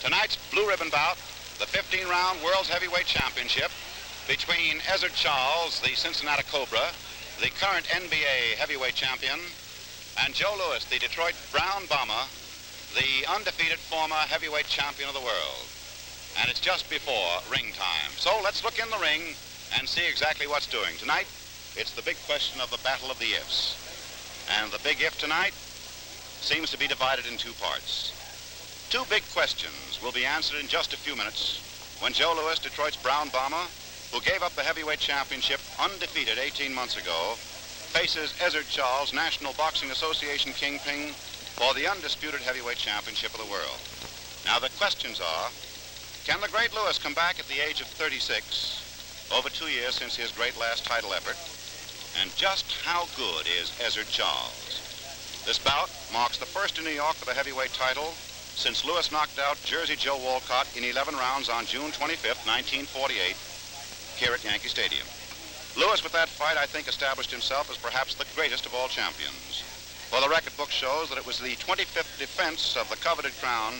Tonight's blue ribbon bout, the 15-round World's Heavyweight Championship between Ezzard Charles, the Cincinnati Cobra, the current NBA heavyweight champion, and Joe Louis, the Detroit Brown Bomber, the undefeated former heavyweight champion of the world. And it's just before ring time. So let's look in the ring and see exactly what's doing. Tonight, it's the big question of the battle of the ifs. And the big if tonight seems to be divided in two parts. Two big questions will be answered in just a few minutes when Joe Louis, Detroit's Brown Bomber, who gave up the heavyweight championship undefeated 18 months ago, faces Ezzard Charles, National Boxing Association kingpin, for the undisputed heavyweight championship of the world. Now the questions are, can the great Louis come back at the age of 36, over 2 years since his great last title effort? And just how good is Ezzard Charles? This bout marks the first in New York for the heavyweight title since Louis knocked out Jersey Joe Walcott in 11 rounds on June 25th, 1948, here at Yankee Stadium. Louis, with that fight, I think, established himself as perhaps the greatest of all champions. For the record book shows that it was the 25th defense of the coveted crown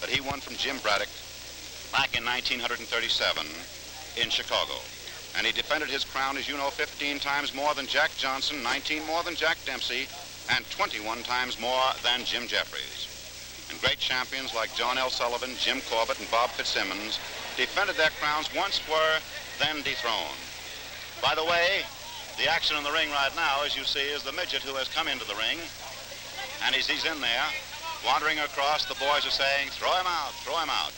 that he won from Jim Braddock back in 1937 in Chicago. And he defended his crown, as you know, 15 times more than Jack Johnson, 19 more than Jack Dempsey, and 21 times more than Jim Jeffries. And great champions like John L. Sullivan, Jim Corbett, and Bob Fitzsimmons defended their crowns once, were then dethroned. By the way, the action in the ring right now, as you see, is the midget who has come into the ring. And as he's in there, wandering across, the boys are saying, throw him out, throw him out.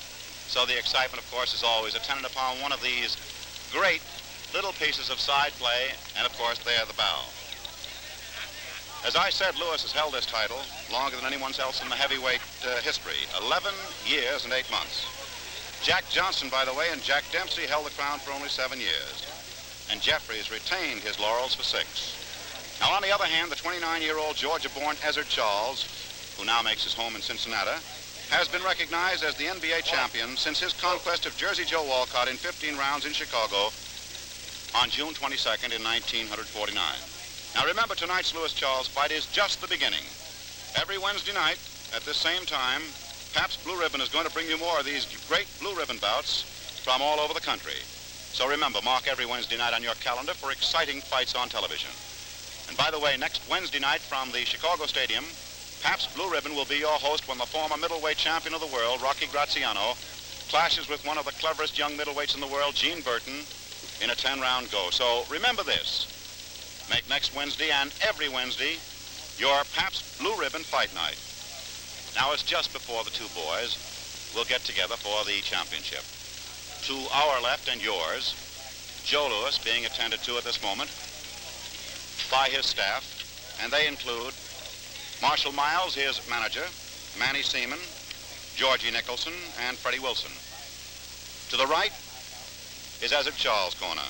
So the excitement, of course, is always attendant upon one of these great little pieces of side play, and of course, there the bow. As I said, Louis has held this title longer than anyone else in the heavyweight history, 11 years and 8 months. Jack Johnson, by the way, and Jack Dempsey held the crown for only 7 years. And Jeffries retained his laurels for 6. Now, on the other hand, the 29-year-old Georgia-born Ezzard Charles, who now makes his home in Cincinnati, has been recognized as the NBA champion since his conquest of Jersey Joe Walcott in 15 rounds in Chicago on June 22nd in 1949. Now, remember, tonight's Louis Charles fight is just the beginning. Every Wednesday night, at this same time, Pabst Blue Ribbon is going to bring you more of these great blue ribbon bouts from all over the country. So remember, mark every Wednesday night on your calendar for exciting fights on television. And by the way, next Wednesday night from the Chicago Stadium, Pabst Blue Ribbon will be your host when the former middleweight champion of the world, Rocky Graziano, clashes with one of the cleverest young middleweights in the world, Gene Burton, in a 10-round go. So remember this. Make next Wednesday and every Wednesday your Pabst Blue Ribbon fight night. Now it's just before the two boys will get together for the championship. To our left and yours, Joe Louis being attended to at this moment by his staff, and they include Marshall Miles, his manager, Manny Seaman, Georgie Nicholson, and Freddie Wilson. To the right is Ezzard Charles' corner,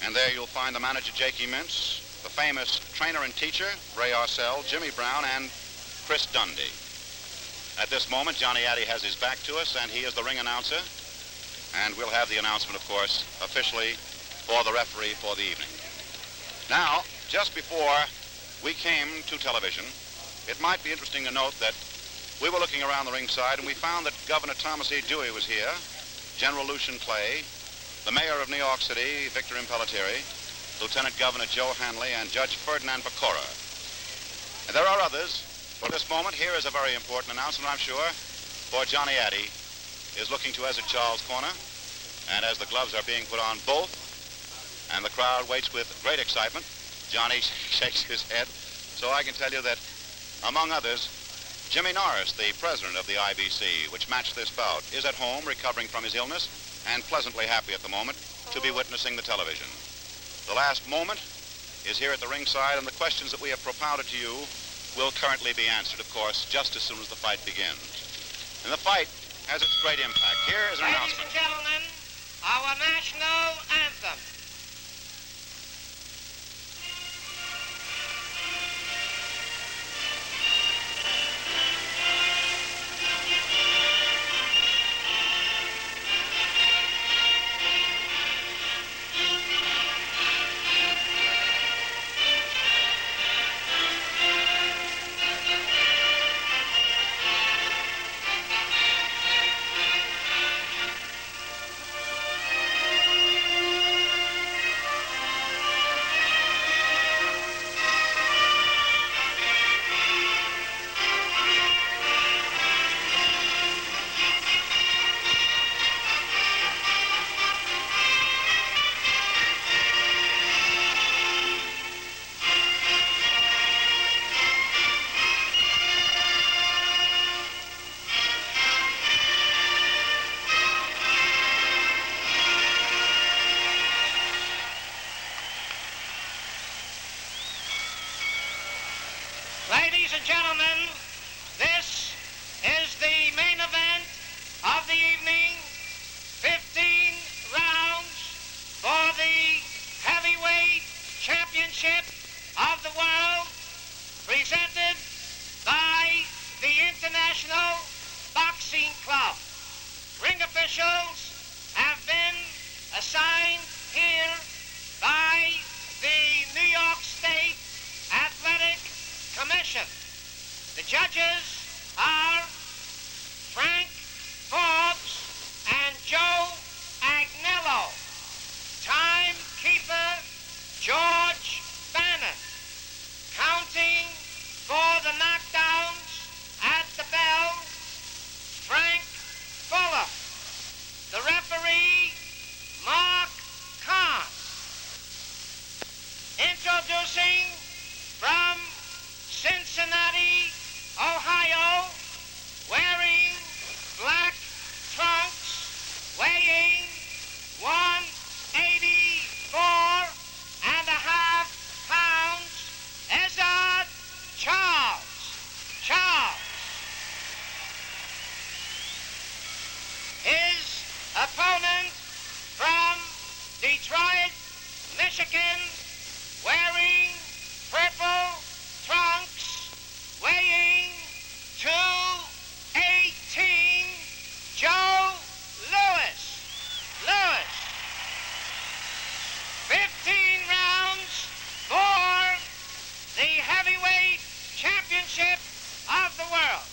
and there you'll find the manager, Jakey Mintz, the famous trainer and teacher, Ray Arcel, Jimmy Brown, and Chris Dundee. At this moment, Johnny Addy has his back to us, and he is the ring announcer. And we'll have the announcement, of course, officially for the referee for the evening. Now, just before we came to television, it might be interesting to note that we were looking around the ringside and we found that Governor Thomas E. Dewey was here, General Lucian Clay, the Mayor of New York City, Victor Impellitteri, Lieutenant Governor Joe Hanley, and Judge Ferdinand Pecora. And there are others. For this moment, here is a very important announcement, I'm sure, for Johnny Addy is looking to Ezzard Charles' corner, and as the gloves are being put on both, and the crowd waits with great excitement, Johnny shakes his head. So I can tell you that, among others, Jimmy Norris, the president of the IBC, which matched this bout, is at home recovering from his illness and pleasantly happy at the moment to be witnessing the television. The last moment is here at the ringside, and the questions that we have propounded to you will currently be answered, of course, just as soon as the fight begins. And the fight has its great impact. Here is an announcement. Ladies and gentlemen, our national anthem. Championship of the World, presented by the International Boxing Club. Ring officials have been assigned here by the New York State Athletic Commission. The judges are Frank Forbes and Joe Agnello. Timekeeper George Bannon. Counting for the knockdowns at the bell, Frank Fuller. The referee, Mark Kahn. Introducing from Cincinnati, Ohio, wearing black trunks, weighing 184.5 pounds, Ezzard Charles. His opponent from Detroit, Michigan, wearing purple trunks, weighing 218, Joe Louis. 15 rounds for the heavyweight championship of the world.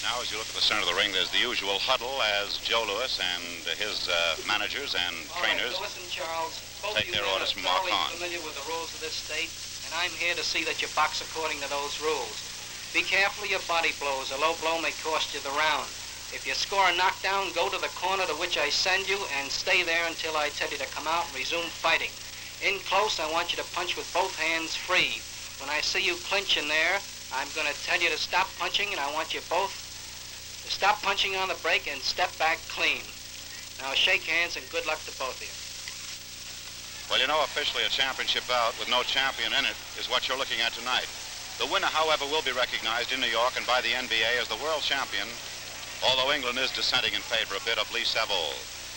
Now, as you look at the center of the ring, there's the usual huddle as Joe Louis and his managers and trainers Listen, Charles, both take you their men orders are from Mark thoroughly Kahn. familiar with the rules of this state, and I'm here to see that you box according to those rules. Be careful of your body blows. A low blow may cost you the round. If you score a knockdown, go to the corner to which I send you and stay there until I tell you to come out and resume fighting. In close, I want you to punch with both hands free. When I see you clinch in there, I'm going to tell you to stop punching, and I want you both to stop punching on the break and step back clean. Now shake hands and good luck to both of you. Well, you know, officially a championship bout with no champion in it is what you're looking at tonight. The winner, however, will be recognized in New York and by the NBA as the world champion, although England is dissenting in favor a bit of Lee Savoll.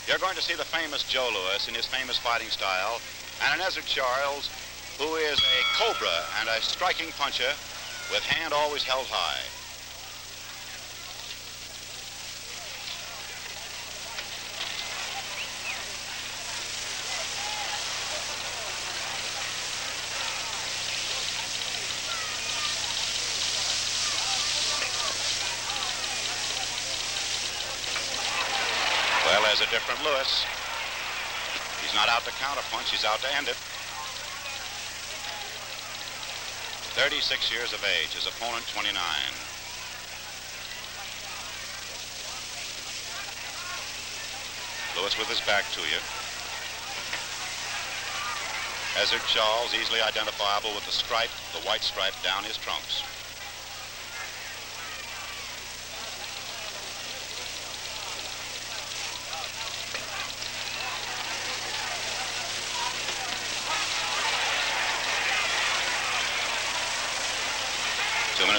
You're going to see the famous Joe Louis in his famous fighting style, and an Ezzard Charles, who is a cobra and a striking puncher with hand always held high. Well, there's a different Louis. He's not out to counterpunch, he's out to end it. 36 years of age, his opponent 29. Louis with his back to you. Ezzard Charles, easily identifiable with the stripe, the white stripe down his trunks.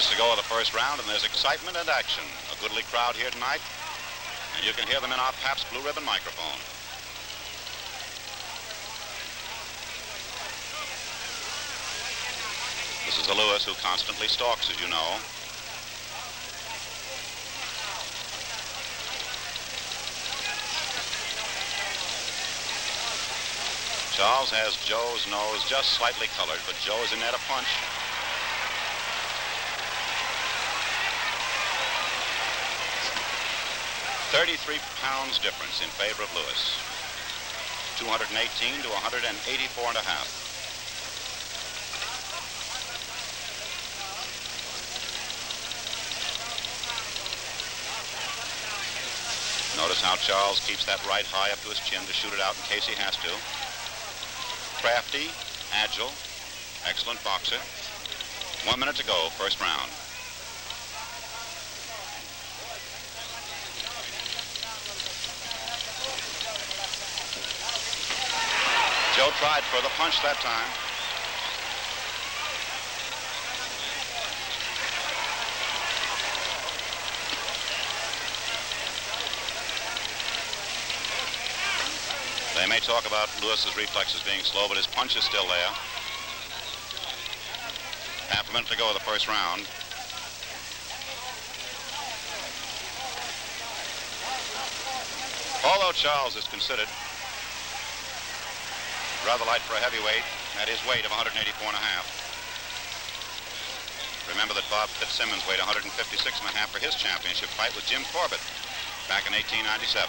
To go of the first round, and there's excitement and action. A goodly crowd here tonight, and you can hear them in our Pabst Blue Ribbon microphone. This is the Louis who constantly stalks, as you know. Charles has Joe's nose just slightly colored, but Joe is in there to punch. 33 pounds difference in favor of Louis. 218 to 184.5. Notice how Charles keeps that right high up to his chin to shoot it out in case he has to. Crafty, agile, excellent boxer. 1 minute to go, first round. Joe tried for the punch that time. may talk about Lewis's reflexes being slow, but his punch is still there. Half a minute to go of the first round. Although Charles is considered rather light for a heavyweight at his weight of 184.5. Remember that Bob Fitzsimmons weighed 156.5 for his championship fight with Jim Corbett back in 1897.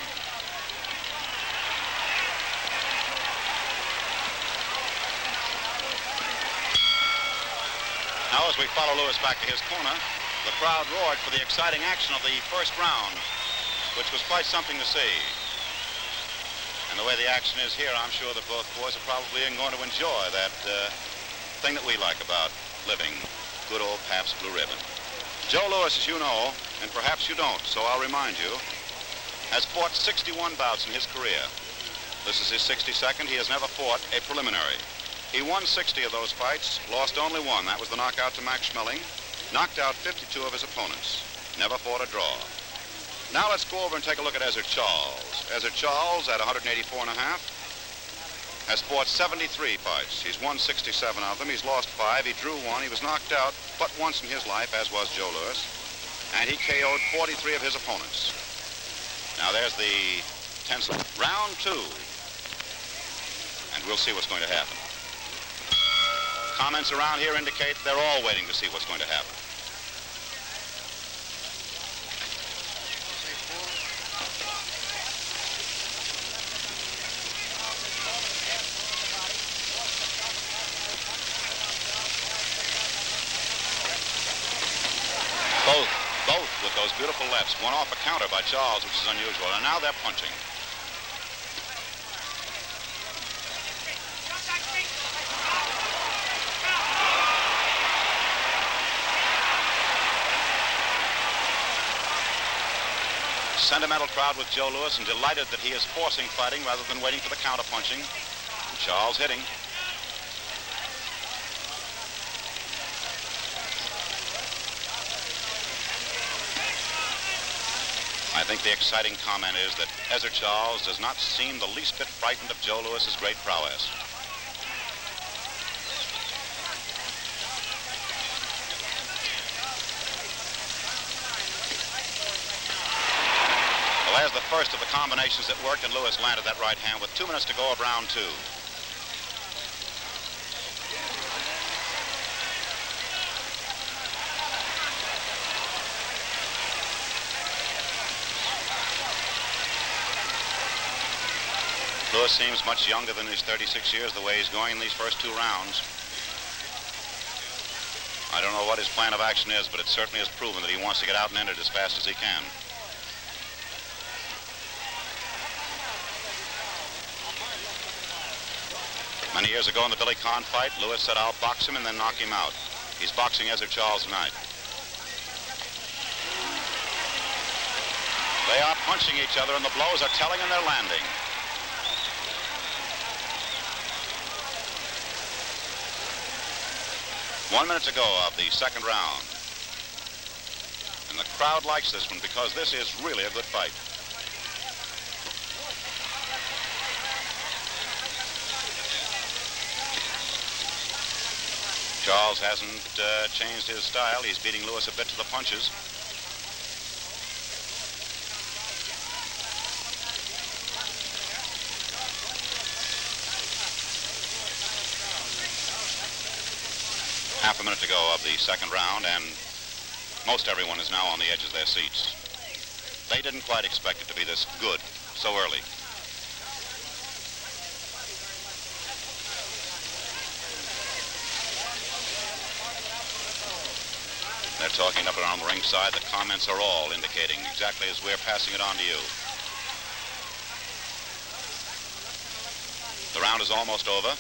Now, as we follow Lewis back to his corner, the crowd roared for the exciting action of the first round, which was quite something to see. And the way the action is here, I'm sure that both boys are probably going to enjoy that thing that we like about living, good old Pabst Blue Ribbon. Joe Louis, as you know, and perhaps you don't, so I'll remind you, has fought 61 bouts in his career. This is his 62nd. He has never fought a preliminary. He won 60 of those fights, lost only one. That was the knockout to Max Schmeling. Knocked out 52 of his opponents. Never fought a draw. Now let's go over and take a look at Ezzard Charles. Ezzard Charles, at 184.5, has fought 73 fights. He's won 67 of them. He's lost 5. He drew 1. He was knocked out but once in his life, as was Joe Louis. And he KO'd 43 of his opponents. Now there's the 10th round 2. And we'll see what's going to happen. Comments around here indicate they're all waiting to see what's going to happen. Both with those beautiful lefts. One off a counter by Charles, which is unusual. And now they're punching. Sentimental crowd with Joe Louis and delighted that he is forcing fighting rather than waiting for the counter punching. And Charles hitting. I think the exciting comment is that Ezzard Charles does not seem the least bit frightened of Joe Louis's great prowess. Well, there's the first of the combinations that worked, and Louis landed that right hand with 2 minutes to go of round 2. Louis seems much younger than his 36 years the way he's going in these first 2 rounds. I don't know what his plan of action is, but it certainly has proven that he wants to get out and end it as fast as he can. Many years ago in the Billy Conn fight, Louis said, "I'll box him and then knock him out." He's boxing Ezzard Charles tonight. They are punching each other, and the blows are telling and they're landing. One minute to go of the second round. And the crowd likes this one because this is really a good fight. Charles hasn't changed his style. He's beating Louis a bit to the punches. Half a minute to go of the second round, and most everyone is now on the edge of their seats. They didn't quite expect it to be this good so early. They're talking up around the ringside. The comments are all indicating exactly as we're passing it on to you. The round is almost over.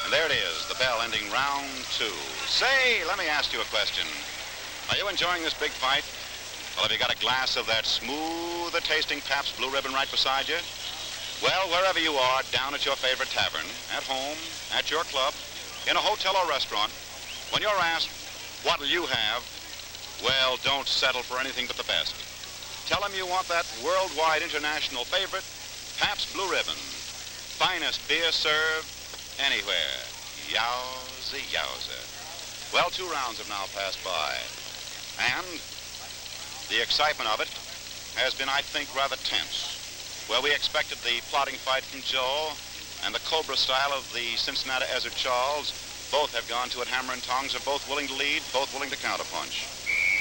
And there it is, the bell ending round 2. Say, let me ask you a question. Are you enjoying this big fight? Well, have you got a glass of that smoother tasting Pabst Blue Ribbon right beside you? Well, wherever you are, down at your favorite tavern, at home, at your club, in a hotel or restaurant, when you're asked, what'll you have? Well, don't settle for anything but the best. Tell them you want that worldwide international favorite, Pabst Blue Ribbon. Finest beer served anywhere. Yowza, yowza. Well, 2 rounds have now passed by. And the excitement of it has been, I think, rather tense. Where we expected the plodding fight from Joe and the Cobra style of the Cincinnati Ezzard Charles, both have gone to it hammer and tongs, are both willing to lead, both willing to counterpunch.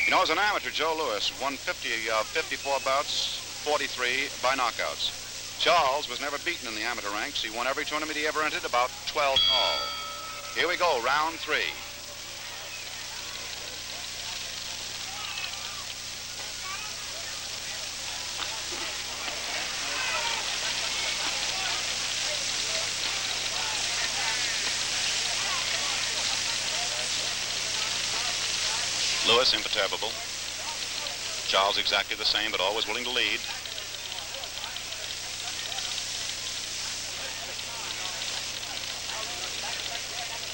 You know, as an amateur, Joe Louis won 54 bouts, 43 by knockouts. Charles was never beaten in the amateur ranks. He won every tournament he ever entered, about 12 in all. Here we go, round 3. Louis imperturbable. Charles exactly the same, but always willing to lead.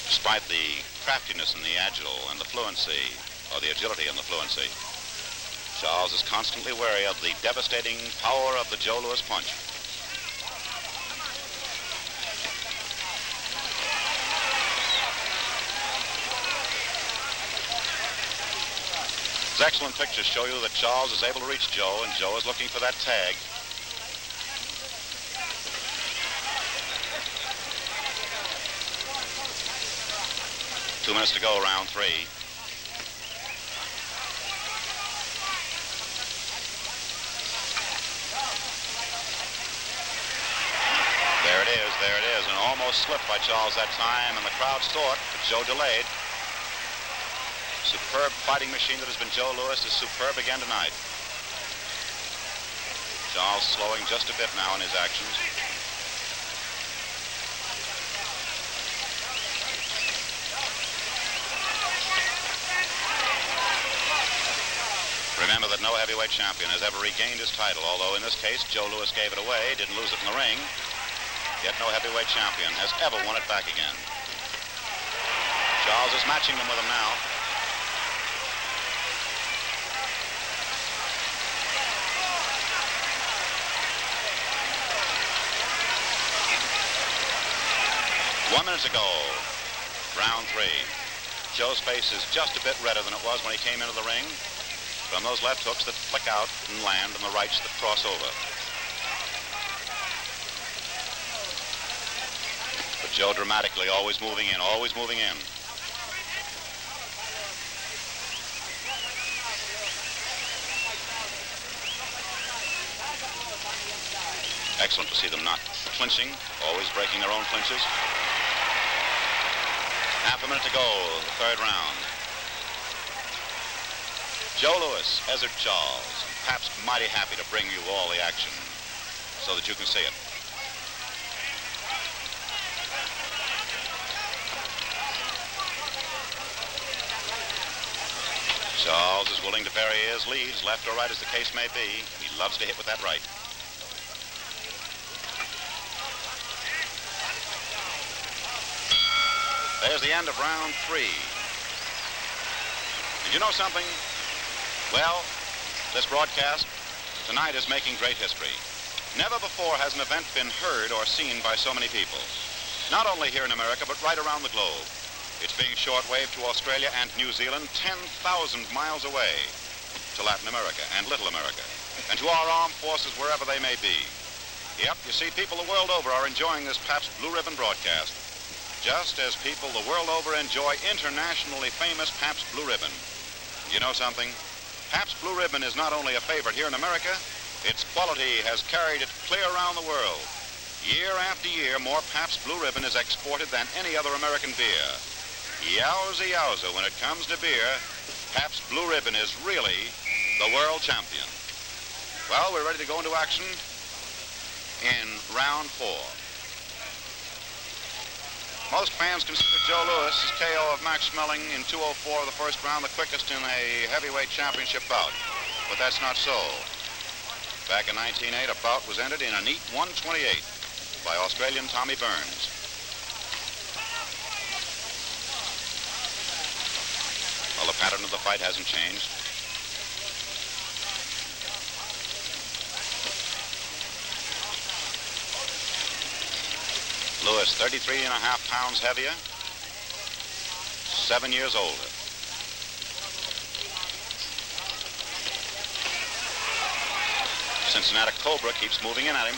Despite the craftiness and the agile and the fluency, or the agility and the fluency, Charles is constantly wary of the devastating power of the Joe Louis punch. These excellent pictures show you that Charles is able to reach Joe, and Joe is looking for that tag. Two minutes to go, round 3. There it is, and almost slipped by Charles that time, and the crowd saw it, but Joe delayed. Superb fighting machine that has been Joe Louis is superb again tonight. Charles slowing just a bit now in his actions. Remember that no heavyweight champion has ever regained his title, although in this case Joe Louis gave it away, didn't lose it in the ring. Yet no heavyweight champion has ever won it back again. Charles is matching them with him now. One minute to go, round 3. Joe's face is just a bit redder than it was when he came into the ring from those left hooks that flick out and land and the rights that cross over. But Joe dramatically always moving in, always moving in. Excellent to see them not clinching, always breaking their own clinches. Half a minute to go, the 3rd round. Joe Louis, Ezzard Charles, Pabst mighty happy to bring you all the action so that you can see it. Charles is willing to vary his leads, left or right as the case may be. He loves to hit with that right. There's the end of round 3. Did you know something? Well, this broadcast tonight is making great history. Never before has an event been heard or seen by so many people. Not only here in America, but right around the globe. It's being shortwave to Australia and New Zealand, 10,000 miles away, to Latin America and Little America, and to our armed forces wherever they may be. Yep, you see, people the world over are enjoying this Pabst Blue Ribbon broadcast, just as people the world over enjoy internationally famous Pabst Blue Ribbon. You know something? Pabst Blue Ribbon is not only a favorite here in America, its quality has carried it clear around the world. Year after year, more Pabst Blue Ribbon is exported than any other American beer. Yowza, yowza, when it comes to beer, Pabst Blue Ribbon is really the world champion. Well, we're ready to go into action in round 4. Most fans consider Joe Louis' KO of Max Schmeling in 2:04 of the 1st round the quickest in a heavyweight championship bout. But that's not so. Back in 1908, a bout was ended in a neat 1:28 by Australian Tommy Burns. Well, the pattern of the fight hasn't changed. Lewis, 33 and a half pounds heavier, 7 years older. Cincinnati Cobra keeps moving in at him.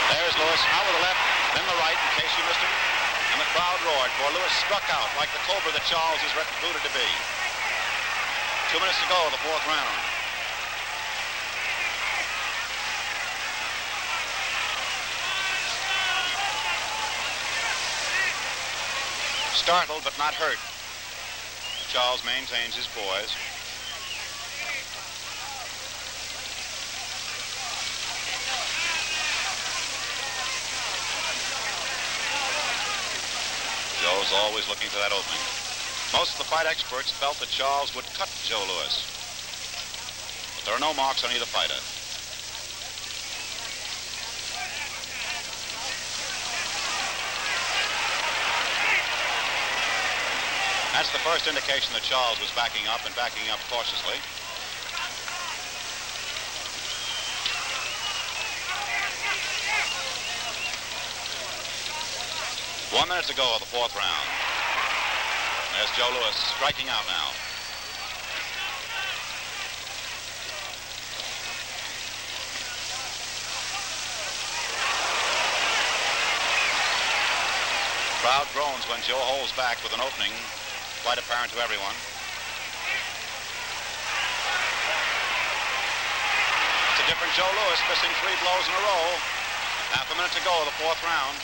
There's Lewis, out with the left, then the right, in case you missed him. And the crowd roared, for Lewis struck out like the Cobra that Charles is reputed to be. 2 minutes to go in the fourth round. Startled but not hurt. Charles maintains his poise. Joe's always looking for that opening. Most of the fight experts felt that Charles would cut Joe Louis. But there are no marks on either fighter. That's the first indication that Charles was backing up and backing up cautiously. One minute to go of the fourth round. There's Joe Louis striking out now. Crowd groans when Joe holds back with an opening, quite apparent to everyone. It's a different Joe Louis, missing 3 blows in a row. Half a minute to go of the fourth round.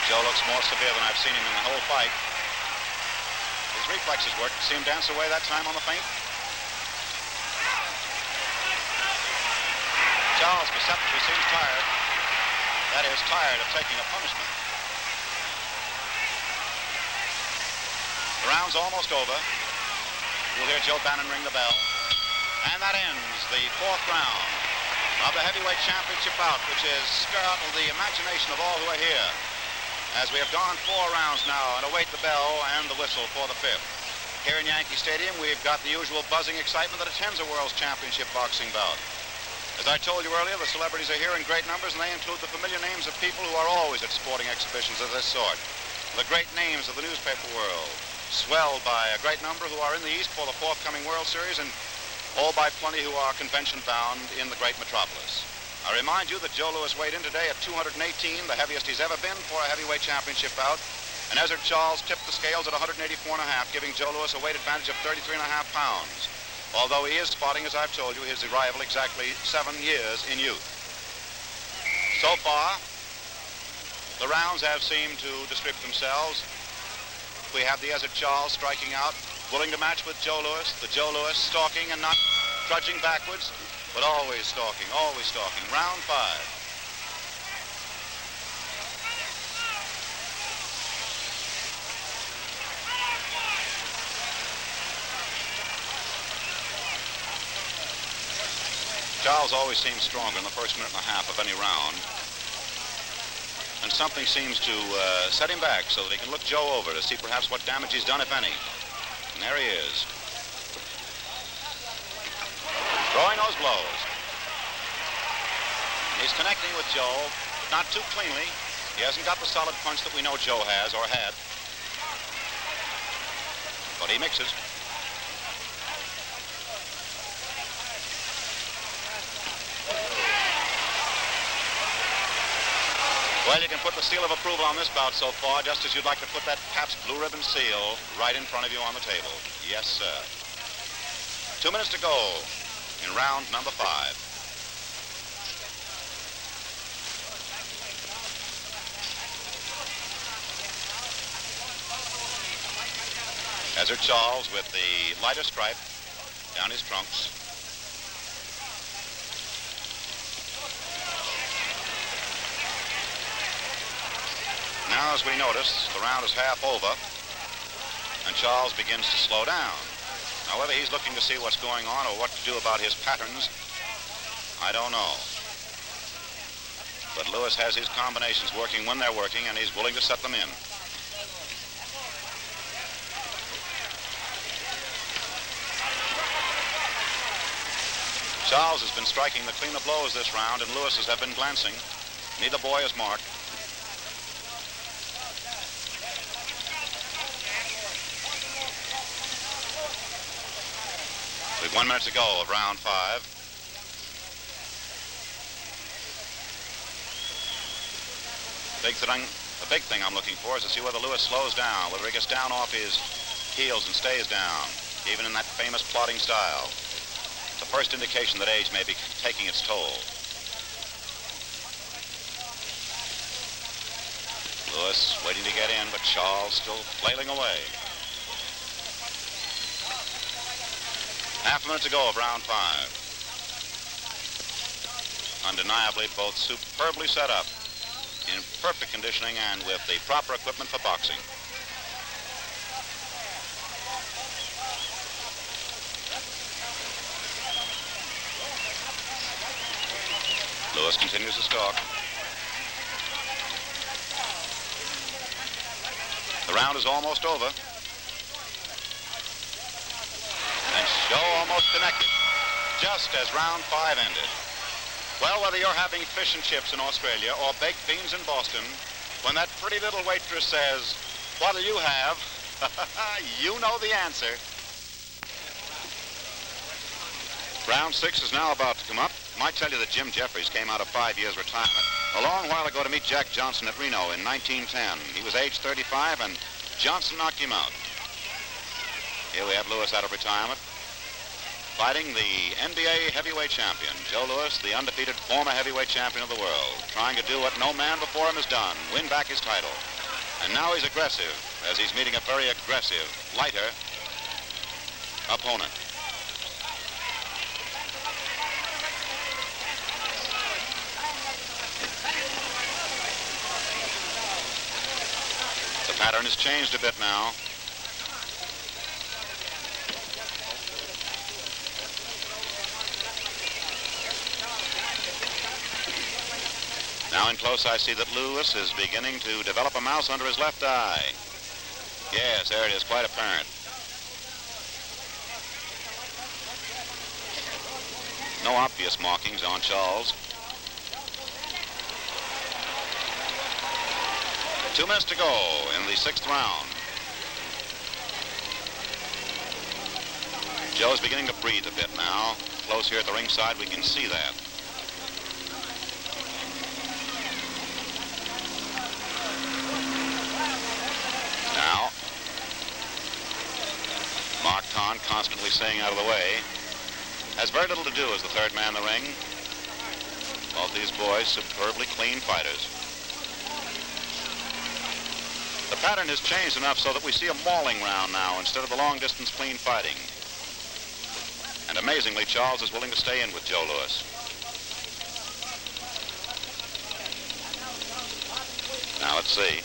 Joe looks more severe than I've seen him in the whole fight. His reflexes worked. See him dance away that time on the feint? Charles perceptibly seems tired. That is, tired of taking a punishment. The round's almost over. You'll hear Joe Bannon ring the bell. And that ends the fourth round of the heavyweight championship bout, which has startled the imagination of all who are here, as we have gone 4 rounds now and await the bell and the whistle for the 5th. Here in Yankee Stadium, we've got the usual buzzing excitement that attends a World's Championship boxing bout. As I told you earlier, the celebrities are here in great numbers, and they include the familiar names of people who are always at sporting exhibitions of this sort. The great names of the newspaper world, swelled by a great number who are in the East for the forthcoming World Series, and all by plenty who are convention-bound in the great metropolis. I remind you that Joe Louis weighed in today at 218, the heaviest he's ever been for a heavyweight championship bout. And Ezzard Charles tipped the scales at 184.5, giving Joe Louis a weight advantage of 33.5 pounds. Although he is spotting, as I've told you, his rival exactly 7 years in youth. So far, the rounds have seemed to distribute themselves. We have the Ezzard Charles striking out, willing to match with Joe Louis. The Joe Louis stalking and not trudging backwards, but always stalking, always stalking. Round 5. Charles always seems stronger in the first minute and a half of any round. And something seems to set him back so that he can look Joe over to see perhaps what damage he's done, if any. And there he is, throwing those blows. And he's connecting with Joe, but not too cleanly. He hasn't got the solid punch that we know Joe has or had. But he mixes. Well, you can put the seal of approval on this bout so far, just as you'd like to put that Pabst Blue Ribbon seal right in front of you on the table. Yes, sir. 2 minutes to go in round number 5. Ezzard Charles with the lighter stripe down his trunks. Now, as we notice, the round is half over, and Charles begins to slow down. Now, whether he's looking to see what's going on or what to do about his patterns, I don't know. But Lewis has his combinations working when they're working, and he's willing to set them in. Charles has been striking the cleaner blows this round, and Lewis's have been glancing. Neither boy is marked. With 1 minute to go of round 5. The big thing I'm looking for is to see whether Lewis slows down, whether he gets down off his heels and stays down, even in that famous plodding style. The first indication that age may be taking its toll. Lewis waiting to get in, but Charles still flailing away. Half a minute to go of round 5. Undeniably, both superbly set up, in perfect conditioning and with the proper equipment for boxing. Lewis continues to stalk. The round is almost over. And show almost connected, just as round 5 ended. Well, whether you're having fish and chips in Australia or baked beans in Boston, when that pretty little waitress says, "What'll you have?" you know the answer. Round 6 is now about to come up. I might tell you that Jim Jeffries came out of 5 years retirement a long while ago to meet Jack Johnson at Reno in 1910. He was age 35, and Johnson knocked him out. Here we have Lewis out of retirement, fighting the NBA heavyweight champion, Joe Louis, the undefeated former heavyweight champion of the world, trying to do what no man before him has done, win back his title. And now he's aggressive, as he's meeting a very aggressive, lighter opponent. The pattern has changed a bit now. Now in close, I see that Lewis is beginning to develop a mouse under his left eye. Yes, there it is, quite apparent. No obvious markings on Charles. 2 minutes to go in the 6th round. Joe's beginning to breathe a bit now. Close here at the ringside, we can see that. Now, Mark Kahn, constantly staying out of the way, has very little to do as the third man in the ring. Both these boys superbly clean fighters. The pattern has changed enough so that we see a mauling round now instead of the long-distance clean fighting. And amazingly, Charles is willing to stay in with Joe Louis. Now let's see.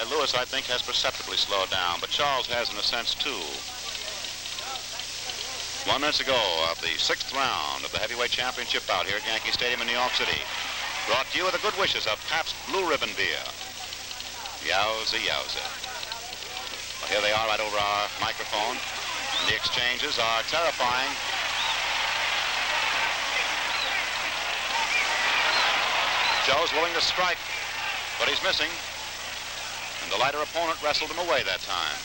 Louis, I think, has perceptibly slowed down, but Charles has in a sense too. 1 minute to go of the 6th round of the heavyweight championship bout here at Yankee Stadium in New York City. Brought to you with the good wishes of Pabst Blue Ribbon Beer. Yowza, yowza. Well, here they are right over our microphone. And the exchanges are terrifying. Joe's willing to strike, but he's missing. And the lighter opponent wrestled him away that time.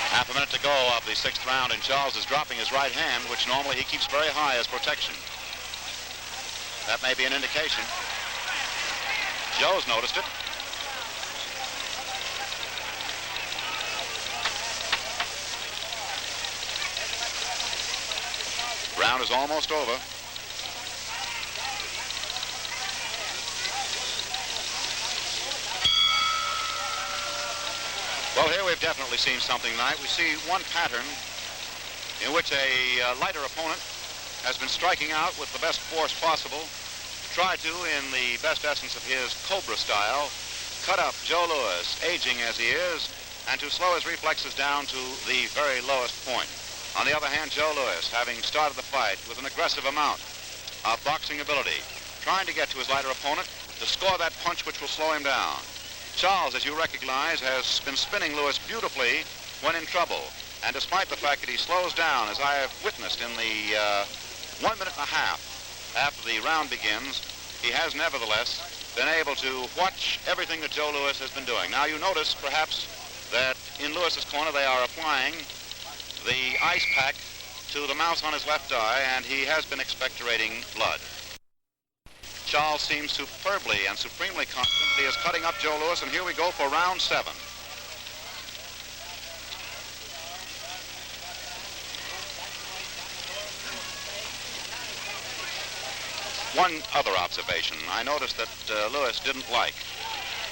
Half a minute to go of the 6th round, and Charles is dropping his right hand, which normally he keeps very high as protection. That may be an indication. Joe's noticed it. Round is almost over. Well, here we've definitely seen something tonight. We see one pattern in which a lighter opponent has been striking out with the best force possible to try to, in the best essence of his Cobra style, cut up Joe Louis, aging as he is, and to slow his reflexes down to the very lowest point. On the other hand, Joe Louis, having started the fight with an aggressive amount of boxing ability, trying to get to his lighter opponent to score that punch which will slow him down. Charles, as you recognize, has been spinning Louis beautifully when in trouble. And despite the fact that he slows down, as I have witnessed in the 1 minute and a half after the round begins, he has nevertheless been able to watch everything that Joe Louis has been doing. Now you notice, perhaps, that in Lewis's corner they are applying the ice pack to the mouse on his left eye, and he has been expectorating blood. Charles seems superbly and supremely confident that he is cutting up Joe Louis, and here we go for round 7. One other observation. I noticed that Louis didn't like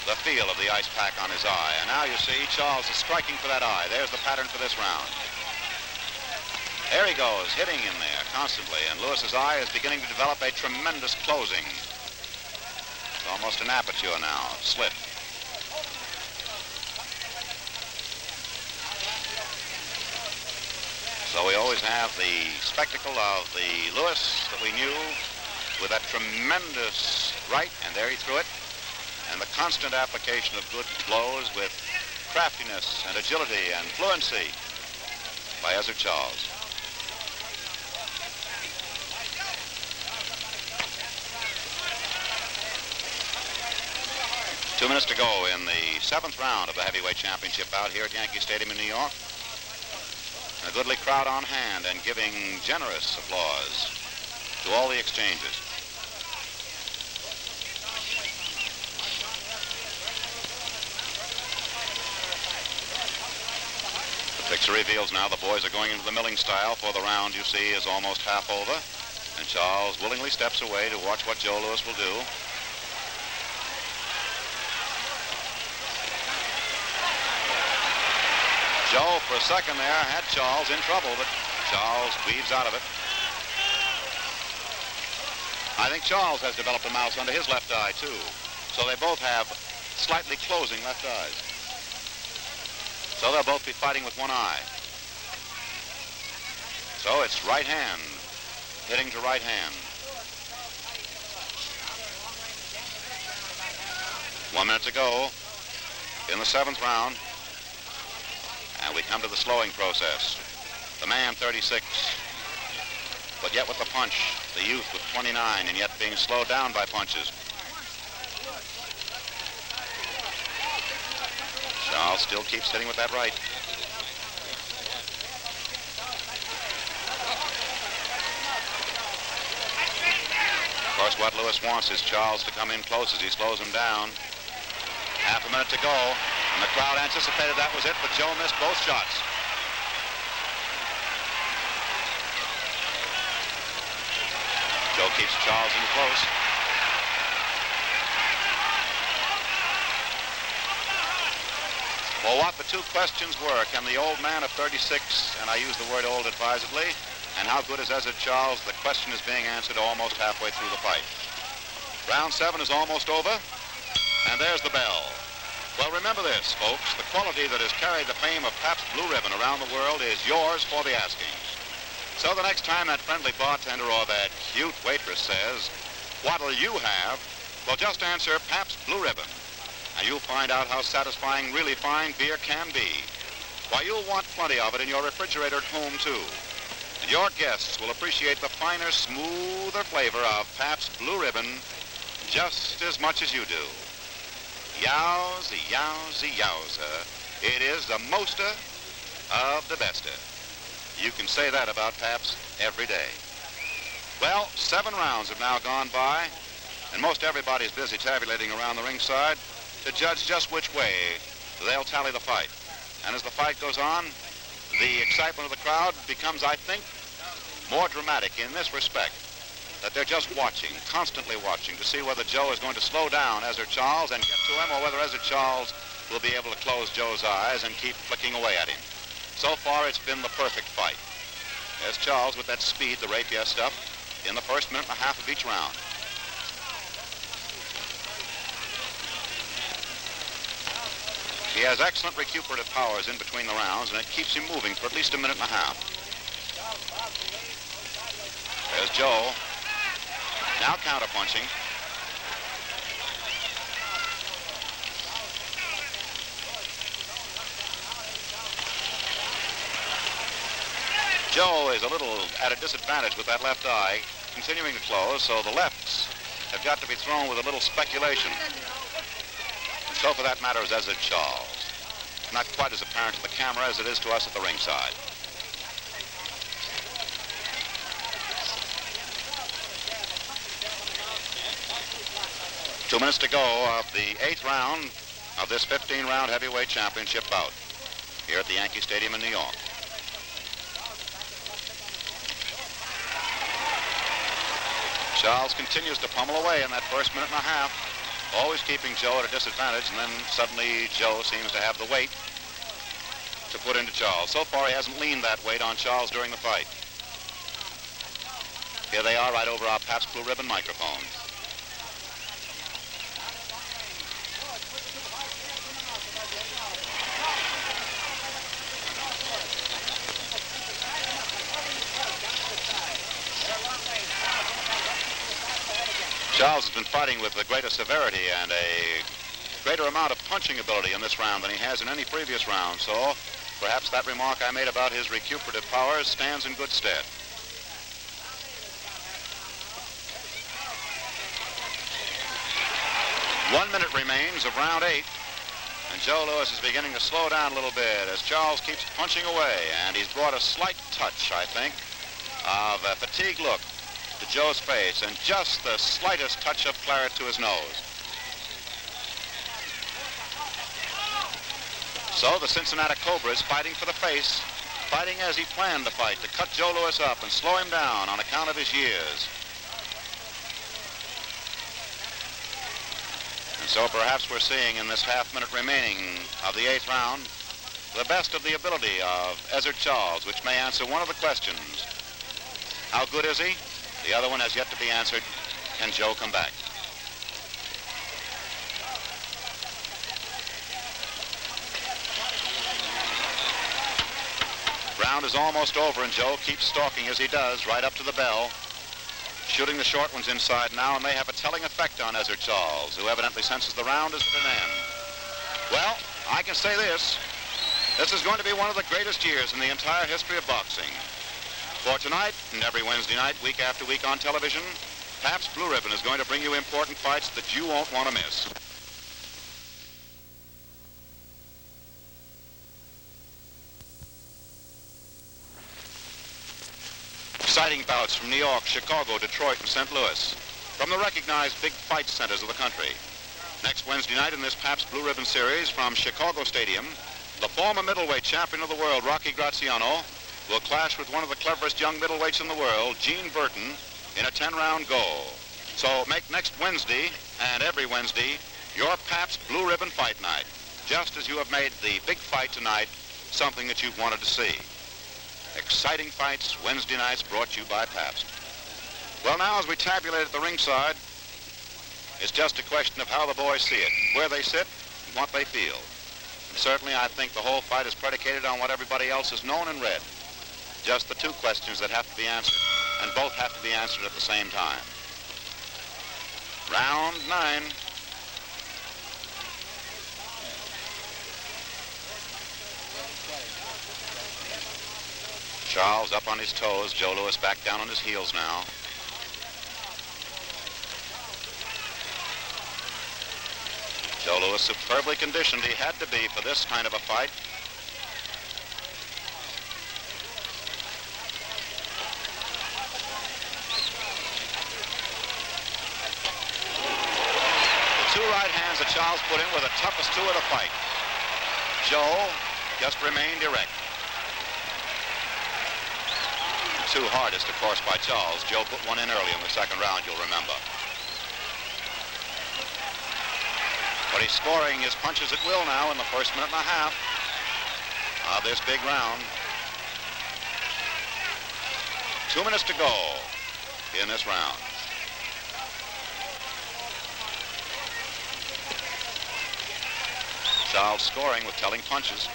the feel of the ice pack on his eye. And now you see Charles is striking for that eye. There's the pattern for this round. There he goes, hitting in there constantly. And Lewis's eye is beginning to develop a tremendous closing. It's almost an aperture now, slit. So we always have the spectacle of the Louis that we knew with that tremendous right, and there he threw it, and the constant application of good blows with craftiness and agility and fluency by Ezzard Charles. Two minutes to go in the 7th round of the heavyweight championship out here at Yankee Stadium in New York. A goodly crowd on hand and giving generous applause to all the exchanges. The picture reveals now the boys are going into the milling style, for the round, you see, is almost half over. And Charles willingly steps away to watch what Joe Louis will do. Joe, for a second there, had Charles in trouble, but Charles weaves out of it. I think Charles has developed a mouse under his left eye, too. So they both have slightly closing left eyes. So they'll both be fighting with one eye. So it's right hand, hitting to right hand. 1 minute to go in the 7th round. And we come to the slowing process. The man, 36, but yet with the punch. The youth with 29, and yet being slowed down by punches. Charles still keeps hitting with that right. Of course, what Louis wants is Charles to come in close as he slows him down. Half a minute to go, and the crowd anticipated that was it, but Joe missed both shots. Joe keeps Charles in close. Well, what the two questions were, can the old man of 36, and I use the word old advisedly, and how good is Ezzard Charles, the question is being answered almost halfway through the fight. Round 7 is almost over, and there's the bell. Well, remember this, folks, the quality that has carried the fame of Pabst Blue Ribbon around the world is yours for the asking. So the next time that friendly bartender or that cute waitress says, "What'll you have?" well, just answer Pabst Blue Ribbon, and you'll find out how satisfying really fine beer can be. Why, you'll want plenty of it in your refrigerator at home, too. And your guests will appreciate the finer, smoother flavor of Pabst Blue Ribbon just as much as you do. Yowza, yowza, yowza. It is the moster of the bester. You can say that about Pabst every day. Well, 7 rounds have now gone by, and most everybody's busy tabulating around the ringside to judge just which way they'll tally the fight. And as the fight goes on, the excitement of the crowd becomes, I think, more dramatic in this respect, that they're just watching, constantly watching, to see whether Joe is going to slow down Ezzard Charles and get to him, or whether Ezzard Charles will be able to close Joe's eyes and keep flicking away at him. So far, it's been the perfect fight. There's Charles with that speed, the rapier stuff, in the first minute and a half of each round. He has excellent recuperative powers in between the rounds, and it keeps him moving for at least a minute and a half. There's Joe, now counterpunching. Joe is a little at a disadvantage with that left eye, continuing to close, so the lefts have got to be thrown with a little speculation. So for that matter is Ezzard Charles. Not quite as apparent to the camera as it is to us at the ringside. Two minutes to go of the 8th round of this 15-round heavyweight championship bout here at the Yankee Stadium in New York. Charles continues to pummel away in that first minute and a half, always keeping Joe at a disadvantage, and then suddenly Joe seems to have the weight to put into Charles. So far, he hasn't leaned that weight on Charles during the fight. Here they are right over our Pabst Blue Ribbon microphone. Charles has been fighting with a greater severity and a greater amount of punching ability in this round than he has in any previous round, so perhaps that remark I made about his recuperative powers stands in good stead. One minute remains of round 8, and Joe Louis is beginning to slow down a little bit as Charles keeps punching away, and he's brought a slight touch, I think, of a fatigue look to Joe's face, and just the slightest touch of claret to his nose. So the Cincinnati Cobra is fighting for the face, fighting as he planned to fight, to cut Joe Louis up and slow him down on account of his years. And so perhaps we're seeing in this half-minute remaining of the 8th round the best of the ability of Ezzard Charles, which may answer one of the questions. How good is he? The other one has yet to be answered. Can Joe come back? Round is almost over, and Joe keeps stalking as he does, right up to the bell. Shooting the short ones inside now, and may have a telling effect on Ezzard Charles, who evidently senses the round is at an end. Well, I can say this. This is going to be one of the greatest years in the entire history of boxing. For tonight, and every Wednesday night, week after week on television, Pabst Blue Ribbon is going to bring you important fights that you won't want to miss. Exciting bouts from New York, Chicago, Detroit, and St. Louis, from the recognized big fight centers of the country. Next Wednesday night in this Pabst Blue Ribbon Series from Chicago Stadium, the former middleweight champion of the world, Rocky Graziano, will clash with one of the cleverest young middleweights in the world, Gene Burton, in a 10-round go. So make next Wednesday and every Wednesday your Pabst Blue Ribbon Fight Night, just as you have made the big fight tonight something that you've wanted to see. Exciting fights Wednesday nights brought to you by Pabst. Well, now as we tabulate at the ringside, it's just a question of how the boys see it, where they sit, and what they feel. And certainly I think the whole fight is predicated on what everybody else has known and read. Just the two questions that have to be answered, and both have to be answered at the same time. Round 9. Charles up on his toes, Joe Louis back down on his heels now. Joe Louis superbly conditioned, he had to be for this kind of a fight. The 2 right hands that Charles put in were the toughest 2 of the fight. Joe just remained erect. 2 hardest, of course, by Charles. Joe put one in early in the second round, you'll remember. But he's scoring his punches at will now in the first minute and a half of this big round. 2 minutes to go in this round. Charles scoring with telling punches.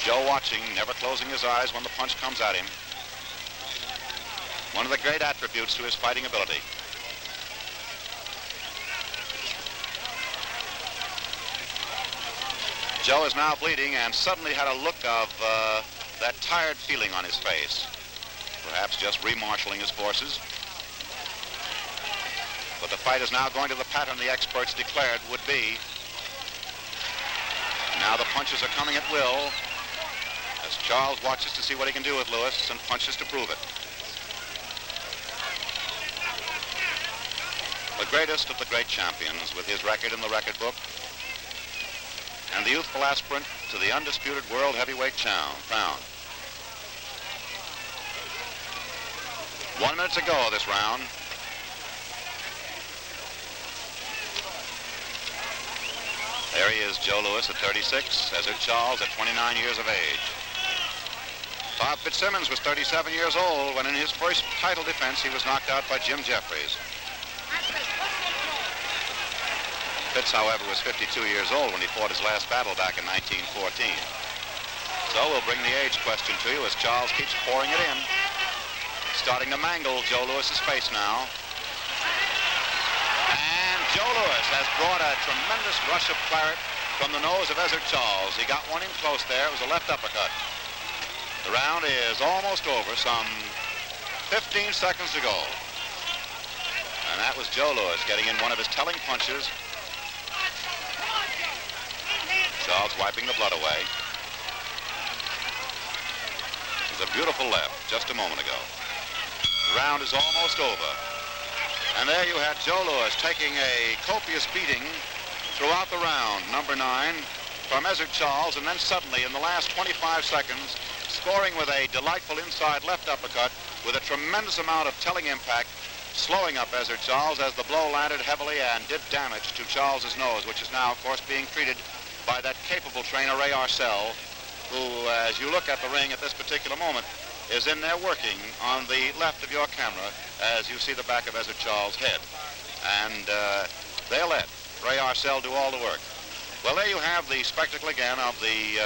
Joe watching, never closing his eyes when the punch comes at him. One of the great attributes to his fighting ability. Joe is now bleeding and suddenly had a look of that tired feeling on his face. Perhaps just remarshaling his forces. But the fight is now going to the pattern the experts declared would be. Now the punches are coming at will as Charles watches to see what he can do with Lewis and punches to prove it. The greatest of the great champions with his record in the record book and the youthful aspirant to the undisputed world heavyweight crown. 1 minute to go this round. There he is, Joe Louis at 36, Ezzard Charles at 29 years of age. Bob Fitzsimmons was 37 years old when in his first title defense he was knocked out by Jim Jeffries. Fitz, however, was 52 years old when he fought his last battle back in 1914. So we'll bring the age question to you as Charles keeps pouring it in. Starting to mangle Joe Louis's face now. And Joe Louis has brought a tremendous rush of claret from the nose of Ezzard Charles. He got one in close there. It was a left uppercut. The round is almost over, some 15 seconds to go. And that was Joe Louis getting in one of his telling punches. Charles wiping the blood away. It was a beautiful left just a moment ago. The round is almost over. And there you had Joe Louis taking a copious beating throughout the round, number 9, from Ezzard Charles, and then suddenly in the last 25 seconds, scoring with a delightful inside left uppercut with a tremendous amount of telling impact, slowing up Ezzard Charles as the blow landed heavily and did damage to Charles's nose, which is now, of course, being treated by that capable trainer, Ray Arcel, who, as you look at the ring at this particular moment, is in there working on the left of your camera as you see the back of Ezzard Charles' head. And they'll let Ray Arcel do all the work. Well, there you have the spectacle again of the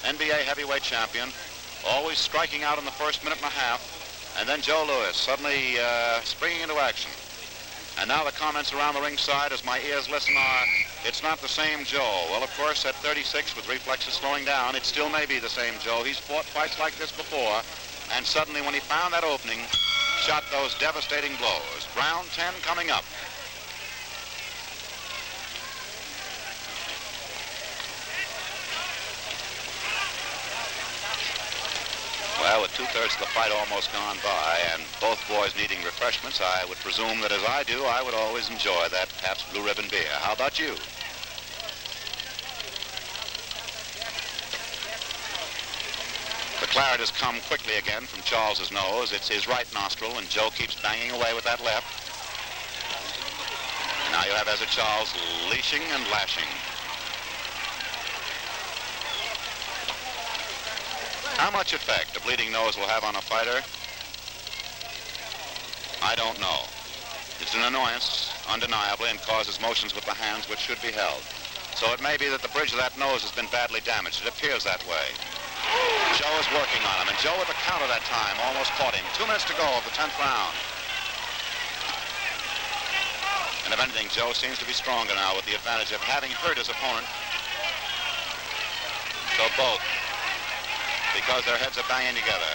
NBA heavyweight champion, always striking out in the first minute and a half, and then Joe Louis suddenly springing into action. And now the comments around the ringside as my ears listen are, it's not the same Joe. Well, of course, at 36 with reflexes slowing down, it still may be the same Joe. He's fought fights like this before, and suddenly when he found that opening, shot those devastating blows. Round 10 coming up. Well, with 2/3 of the fight almost gone by and both boys needing refreshments, I would presume that as I do, I would always enjoy that Pabst Blue Ribbon beer. How about you? The claret has come quickly again from Charles's nose. It's his right nostril, and Joe keeps banging away with that left. Now you have Ezzard Charles leashing and lashing. How much effect a bleeding nose will have on a fighter, I don't know. It's an annoyance, undeniably, and causes motions with the hands which should be held. So it may be that the bridge of that nose has been badly damaged. It appears that way. Joe is working on him, and Joe with the counter that time almost caught him. 2 minutes to go of the 10th round. And if anything, Joe seems to be stronger now with the advantage of having hurt his opponent. So both, because their heads are banging together,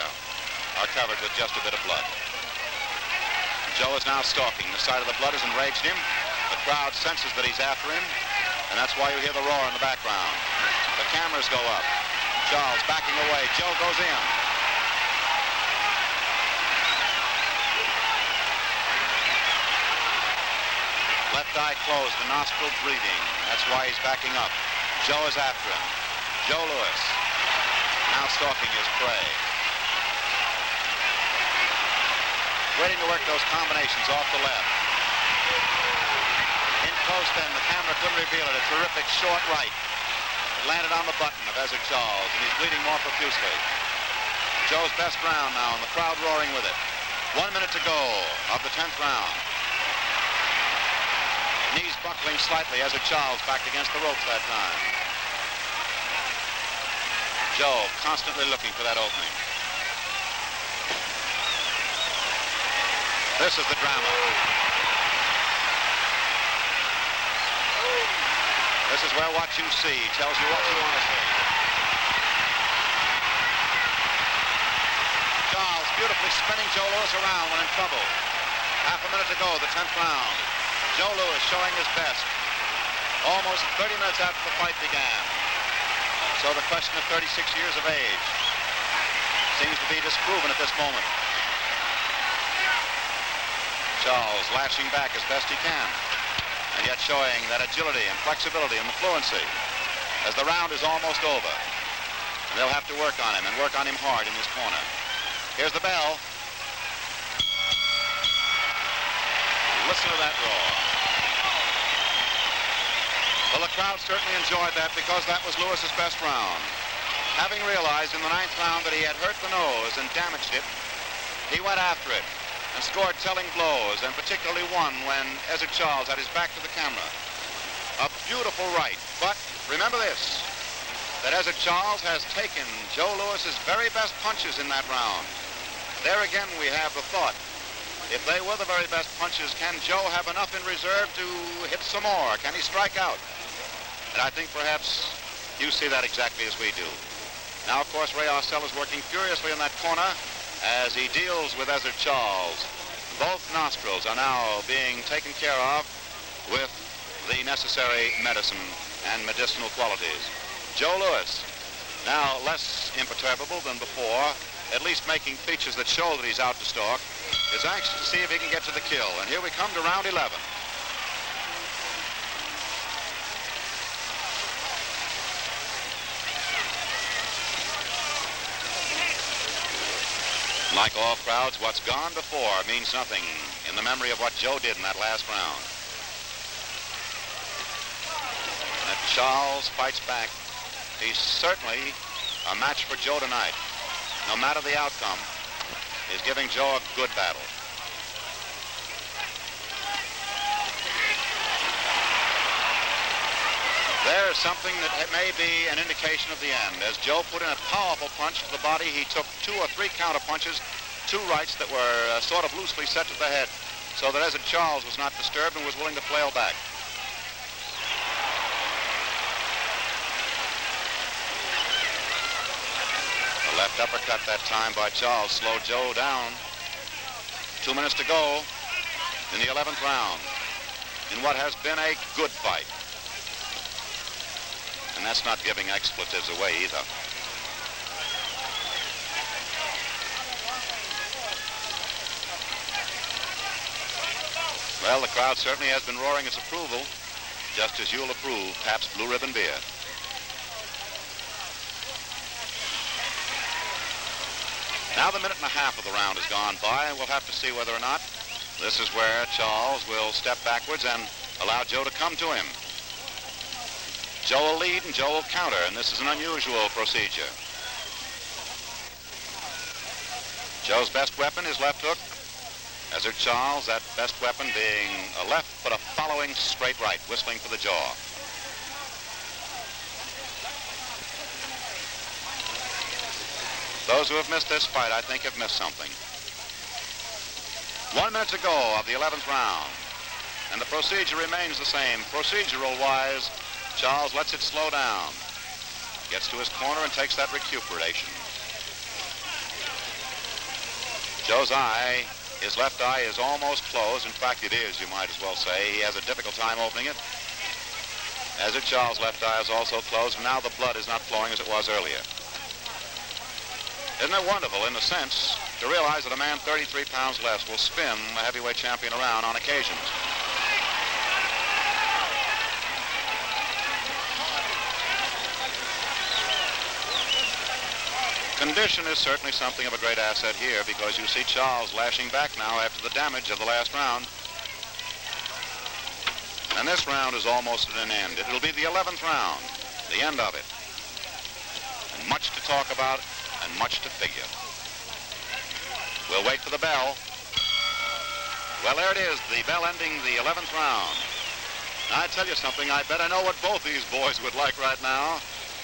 are covered with just a bit of blood. Joe is now stalking. The sight of the blood has enraged him. The crowd senses that he's after him, and that's why you hear the roar in the background. The cameras go up. Charles backing away. Joe goes in. Left eye closed, the nostril bleeding. That's why he's backing up. Joe is after him. Joe Louis now stalking his prey. Waiting to work those combinations off the left. In close then, the camera couldn't reveal it. A terrific short right. It landed on the button of Ezzard Charles, and he's bleeding more profusely. Joe's best round now, and the crowd roaring with it. 1 minute to go of the 10th round. Knees buckling slightly. Ezzard Charles backed against the ropes that time. Joe constantly looking for that opening. This is the drama. This is where what you see tells you what you want to see. Charles beautifully spinning Joe Louis around when in trouble. Half a minute to go, the 10th round. Joe Louis showing his best. Almost 30 minutes after the fight began. So the question of 36 years of age seems to be disproven at this moment. Charles lashing back as best he can, and yet showing that agility and flexibility and fluency as the round is almost over. And they'll have to work on him, and work on him hard in his corner. Here's the bell. Listen to that roar. Well, the crowd certainly enjoyed that because that was Louis's best round. Having realized in the 9th round that he had hurt the nose and damaged it, he went after it and scored telling blows, and particularly one when Ezzard Charles had his back to the camera. A beautiful right, but remember this, that Ezzard Charles has taken Joe Louis's very best punches in that round. There again we have the thought, if they were the very best punches, can Joe have enough in reserve to hit some more? Can he strike out? And I think perhaps you see that exactly as we do. Now, of course, Ray Arcel is working furiously in that corner as he deals with Ezzard Charles. Both nostrils are now being taken care of with the necessary medicine and medicinal qualities. Joe Louis, now less imperturbable than before, at least making features that show that he's out to stalk, is anxious to see if he can get to the kill. And here we come to round 11. Like all crowds, what's gone before means nothing in the memory of what Joe did in that last round. And if Charles fights back, he's certainly a match for Joe tonight. No matter the outcome, he's giving Joe a good battle. There's something that may be an indication of the end. As Joe put in a powerful punch to the body, he took 2 or 3 counter punches, 2 rights that were sort of loosely set to the head, so that Ezzard Charles was not disturbed and was willing to flail back. The left uppercut that time by Charles slowed Joe down. 2 minutes to go in the 11th round in what has been a good fight. And that's not giving expletives away either. Well, the crowd certainly has been roaring its approval, just as you'll approve Pabst Blue Ribbon beer. Now the minute and a half of the round has gone by, and we'll have to see whether or not this is where Charles will step backwards and allow Joe to come to him. Joe will lead and Joe will counter, and this is an unusual procedure. Joe's best weapon is left hook. Ezzard Charles, that best weapon being a left but a following straight right, whistling for the jaw. Those who have missed this fight, I think, have missed something. 1 minute to go of the 11th round, and the procedure remains the same. Procedural-wise, Charles lets it slow down, gets to his corner and takes that recuperation. Joe's eye, his left eye is almost closed. In fact, it is, you might as well say. He has a difficult time opening it. Ezzard Charles' left eye is also closed, and now the blood is not flowing as it was earlier. Isn't it wonderful, in a sense, to realize that a man 33 pounds less will spin the heavyweight champion around on occasions? Condition is certainly something of a great asset here, because you see Charles lashing back now after the damage of the last round. And this round is almost at an end. It'll be the 11th round, the end of it. And much to talk about and much to figure. We'll wait for the bell. Well, there it is, the bell ending the 11th round. Now, I tell you something, I bet I know what both these boys would like right now.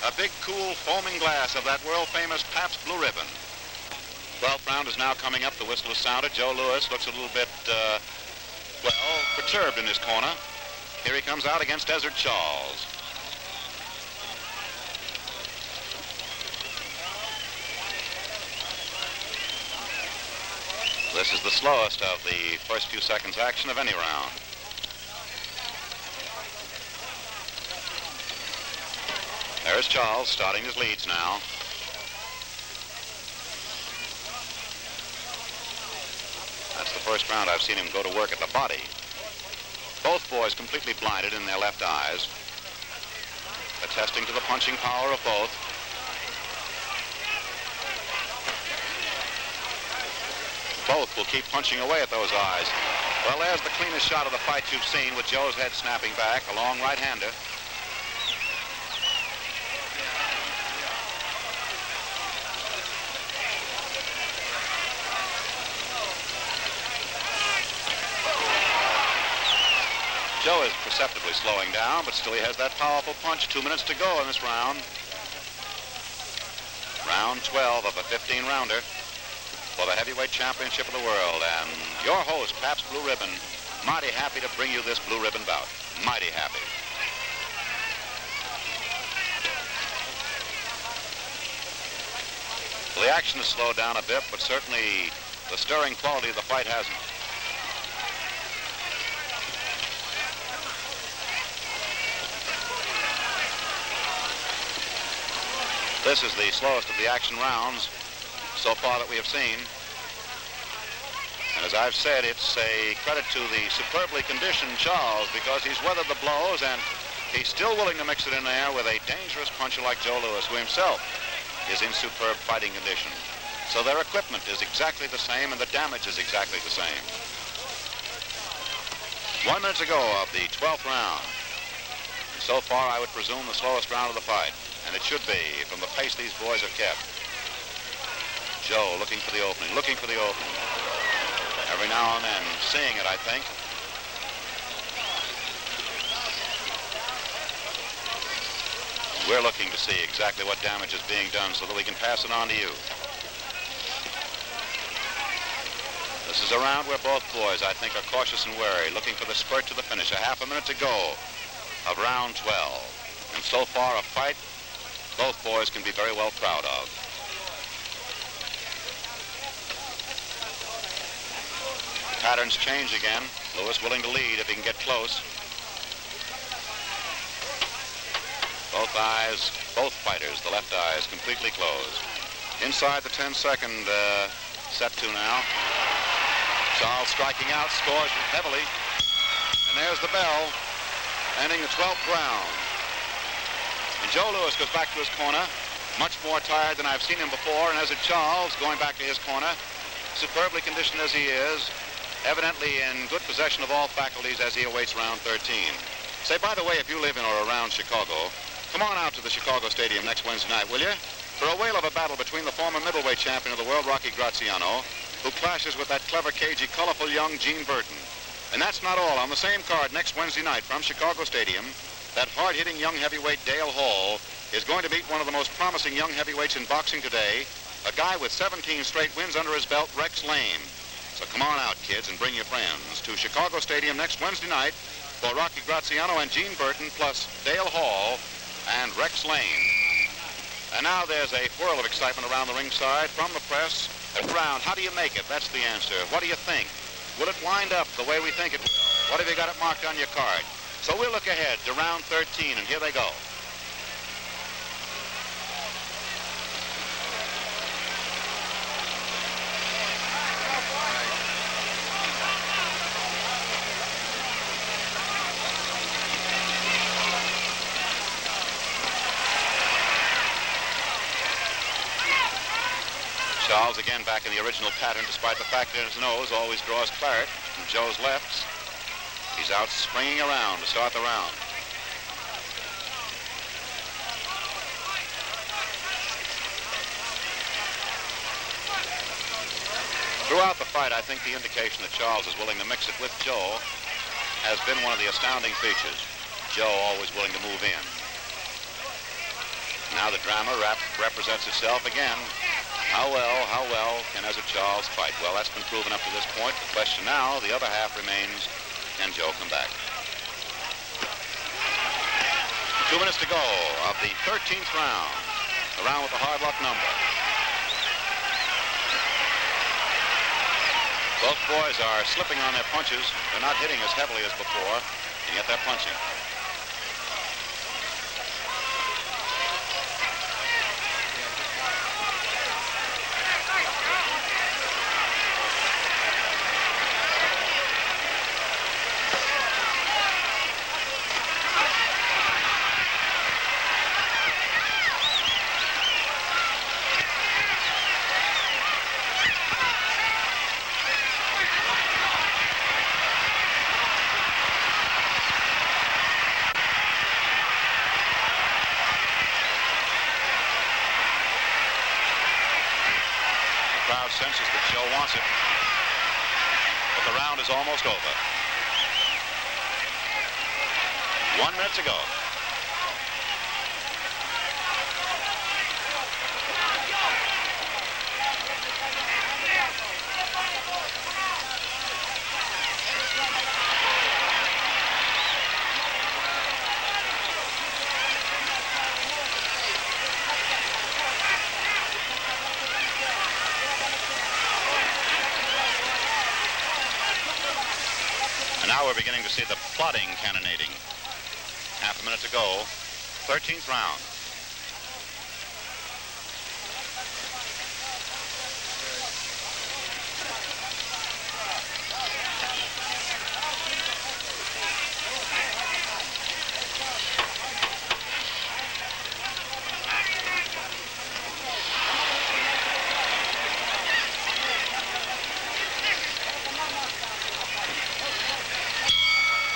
A big, cool, foaming glass of that world-famous Pabst Blue Ribbon. 12th round is now coming up. The whistle is sounded. Joe Louis looks a little bit, well, perturbed in his corner. Here he comes out against Ezzard Charles. This is the slowest of the first few seconds action of any round. There's Charles starting his leads now. That's the first round I've seen him go to work at the body. Both boys completely blinded in their left eyes, attesting to the punching power of both. Both will keep punching away at those eyes. Well, there's the cleanest shot of the fight you've seen, with Joe's head snapping back, a long right-hander. Joe is perceptibly slowing down, but still he has that powerful punch. 2 minutes to go in this round. Round 12 of a 15-rounder for the heavyweight championship of the world. And your host, Pabst Blue Ribbon, mighty happy to bring you this Blue Ribbon bout. Mighty happy. Well, the action has slowed down a bit, but certainly the stirring quality of the fight hasn't. This is the slowest of the action rounds so far that we have seen. And as I've said, it's a credit to the superbly conditioned Charles, because he's weathered the blows and he's still willing to mix it in there with a dangerous puncher like Joe Louis, who himself is in superb fighting condition. So their equipment is exactly the same and the damage is exactly the same. 1 minute to go of the 12th round. And so far, I would presume the slowest round of the fight. And it should be, from the pace these boys have kept. Joe looking for the opening, looking for the opening. Every now and then, seeing it, I think. We're looking to see exactly what damage is being done so that we can pass it on to you. This is a round where both boys, I think, are cautious and wary, looking for the spurt to the finish. A half a minute to go of round 12. And so far, a fight both boys can be very well proud of. Patterns change again. Louis willing to lead if he can get close. Both eyes, both fighters, the left eye is completely closed. Inside the 10-second set to now. Charles striking out, scores heavily. And there's the bell, ending the 12th round. And Joe Louis goes back to his corner, much more tired than I've seen him before, and Ezzard Charles going back to his corner, superbly conditioned as he is, evidently in good possession of all faculties as he awaits round 13. Say, by the way, if you live in or around Chicago, come on out to the Chicago Stadium next Wednesday night, will you? For a whale of a battle between the former middleweight champion of the world, Rocky Graziano, who clashes with that clever, cagey, colorful young Gene Burton. And that's not all. On the same card next Wednesday night from Chicago Stadium, that hard-hitting young heavyweight Dale Hall is going to meet one of the most promising young heavyweights in boxing today, a guy with 17 straight wins under his belt, Rex Lane. So come on out, kids, and bring your friends to Chicago Stadium next Wednesday night for Rocky Graziano and Gene Burton, plus Dale Hall and Rex Lane. And now there's a whirl of excitement around the ringside from the press. Round, how do you make it? That's the answer. What do you think? Will it wind up the way we think it will? What have you got it marked on your card? So we'll look ahead to round 13, and here they go. Charles again back in the original pattern, despite the fact that his nose always draws claret from Joe's lefts. He's out springing around to start the round. Throughout the fight, I think the indication that Charles is willing to mix it with Joe has been one of the astounding features. Joe always willing to move in. Now the drama represents itself again. How well can Ezzard Charles fight? Well, that's been proven up to this point. The question now, the other half remains, can Joe come back? 2 minutes to go of the 13th round. The round with the hard luck number. Both boys are slipping on their punches. They're not hitting as heavily as before, and yet they're punching. Senses that Joe wants it, but the round is almost over. 1 minute to go. Now we're beginning to see the plodding cannonading. Half a minute to go. 13th round.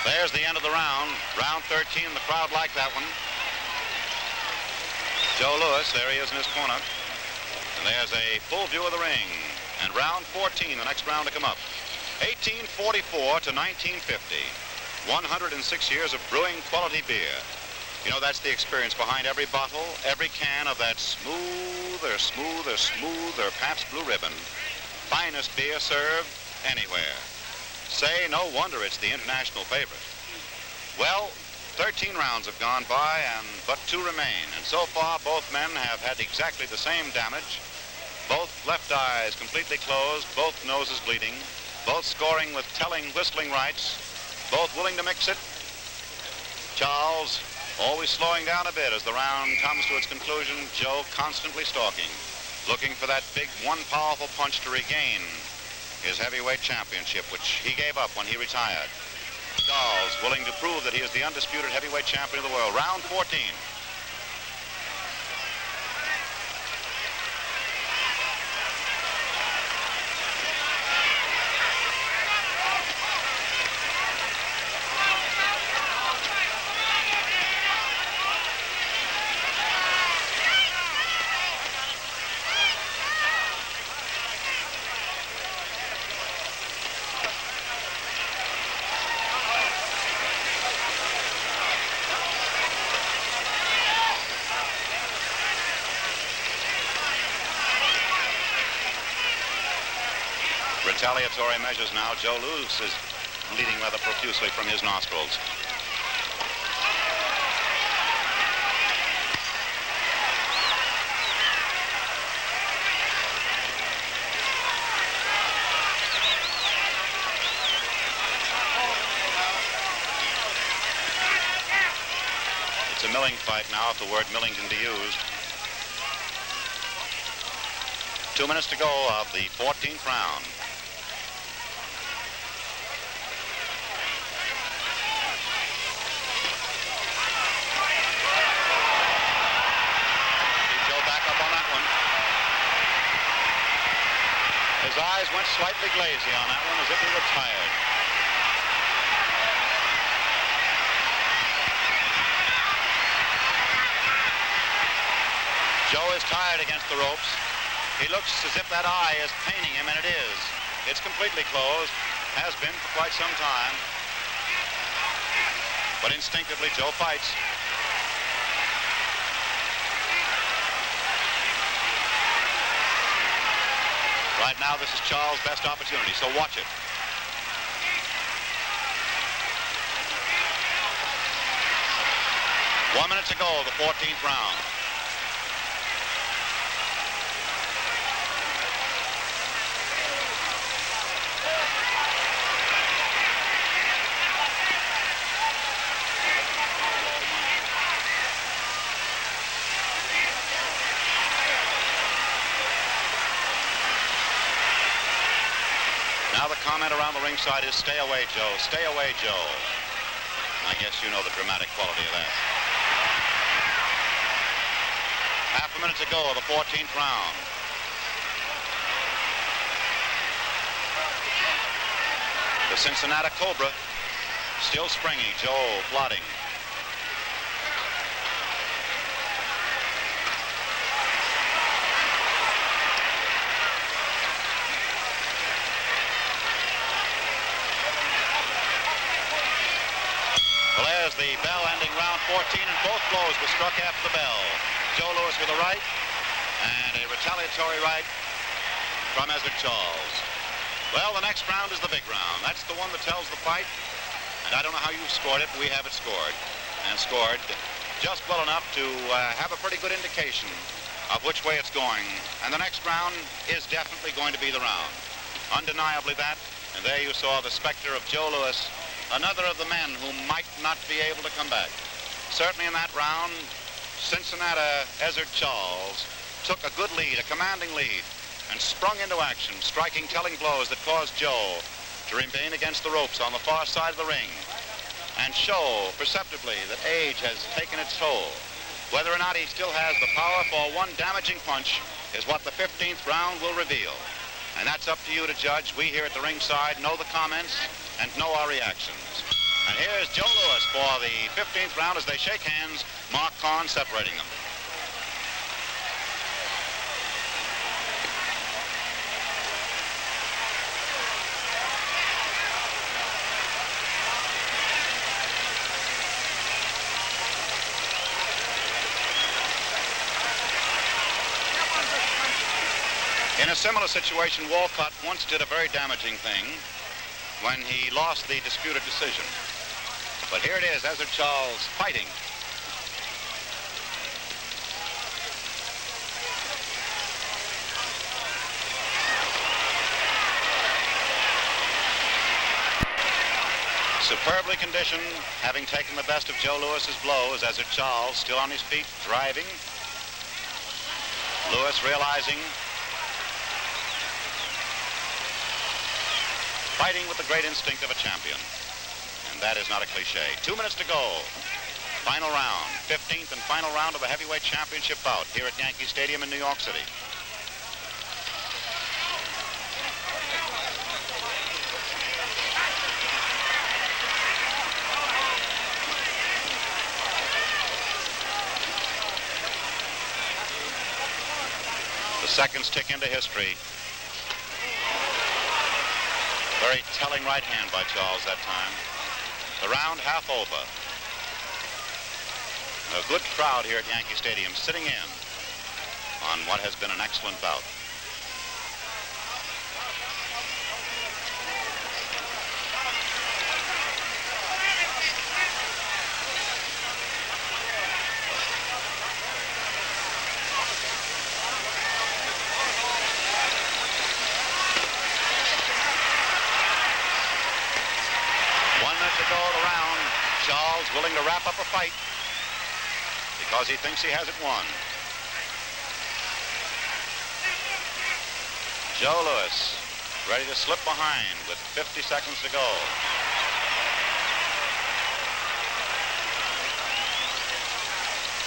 There's the end of the round. Round 13, the crowd liked that one. Joe Louis, there he is in his corner. And there's a full view of the ring. And round 14, the next round to come up. 1844 to 1950. 106 years of brewing quality beer. You know, that's the experience behind every bottle, every can of that smoother Pabst Blue Ribbon. Finest beer served anywhere. Say, no wonder it's the international favorite. Well, 13 rounds have gone by and but 2 remain. And so far, both men have had exactly the same damage. Both left eyes completely closed, both noses bleeding, both scoring with telling, whistling rights, both willing to mix it. Charles always slowing down a bit as the round comes to its conclusion. Joe constantly stalking, looking for that big one powerful punch to regain his heavyweight championship, which he gave up when he retired. Charles willing to prove that he is the undisputed heavyweight champion of the world. Round 14. Retaliatory measures now. Joe Louis is bleeding rather profusely from his nostrils. It's a milling fight now, if the word milling can be used. 2 minutes to go of the 14th round. His eyes went slightly glazy on that one, as if he were tired. Joe is tired against the ropes. He looks as if that eye is paining him, and it is. It's completely closed, has been for quite some time. But instinctively, Joe fights. Right now, this is Charles' best opportunity, so watch it. One minute to go, the 14th round. Now the comment around the ringside is, stay away, Joe. Stay away, Joe. I guess you know the dramatic quality of that. Half a minute to go, the 14th round. The Cincinnati Cobra still springy. Joe plodding. Well, there's the bell ending round 14, and both blows were struck after the bell. Joe Louis with a right, and a retaliatory right from Ezzard Charles. Well, the next round is the big round. That's the one that tells the fight. And I don't know how you've scored it. We have it scored, and scored just well enough to have a pretty good indication of which way it's going. And the next round is definitely going to be the round. Undeniably that. And there you saw the specter of Joe Louis, another of the men who might not be able to come back. Certainly in that round, Cincinnati Ezzard Charles took a good lead, a commanding lead, and sprung into action, striking telling blows that caused Joe to remain against the ropes on the far side of the ring and show perceptibly that age has taken its toll. Whether or not he still has the power for one damaging punch is what the 15th round will reveal. And that's up to you to judge. We here at the ringside know the comments and know our reactions. And here's Joe Louis for the 15th round as they shake hands, Mark Kahn separating them. In a similar situation, Walcott once did a very damaging thing when he lost the disputed decision. But here it is, Ezzard Charles fighting. Superbly conditioned, having taken the best of Joe Louis's blows, Ezzard Charles still on his feet, driving. Louis realizing, fighting with the great instinct of a champion. And that is not a cliche. 2 minutes to go. Final round, 15th and final round of a heavyweight championship bout here at Yankee Stadium in New York City. The seconds tick into history. Very telling right hand by Charles that time. The round half over. A good crowd here at Yankee Stadium sitting in on what has been an excellent bout. To go the round. Charles willing to wrap up a fight because he thinks he has it won. Joe Louis ready to slip behind with 50 seconds to go.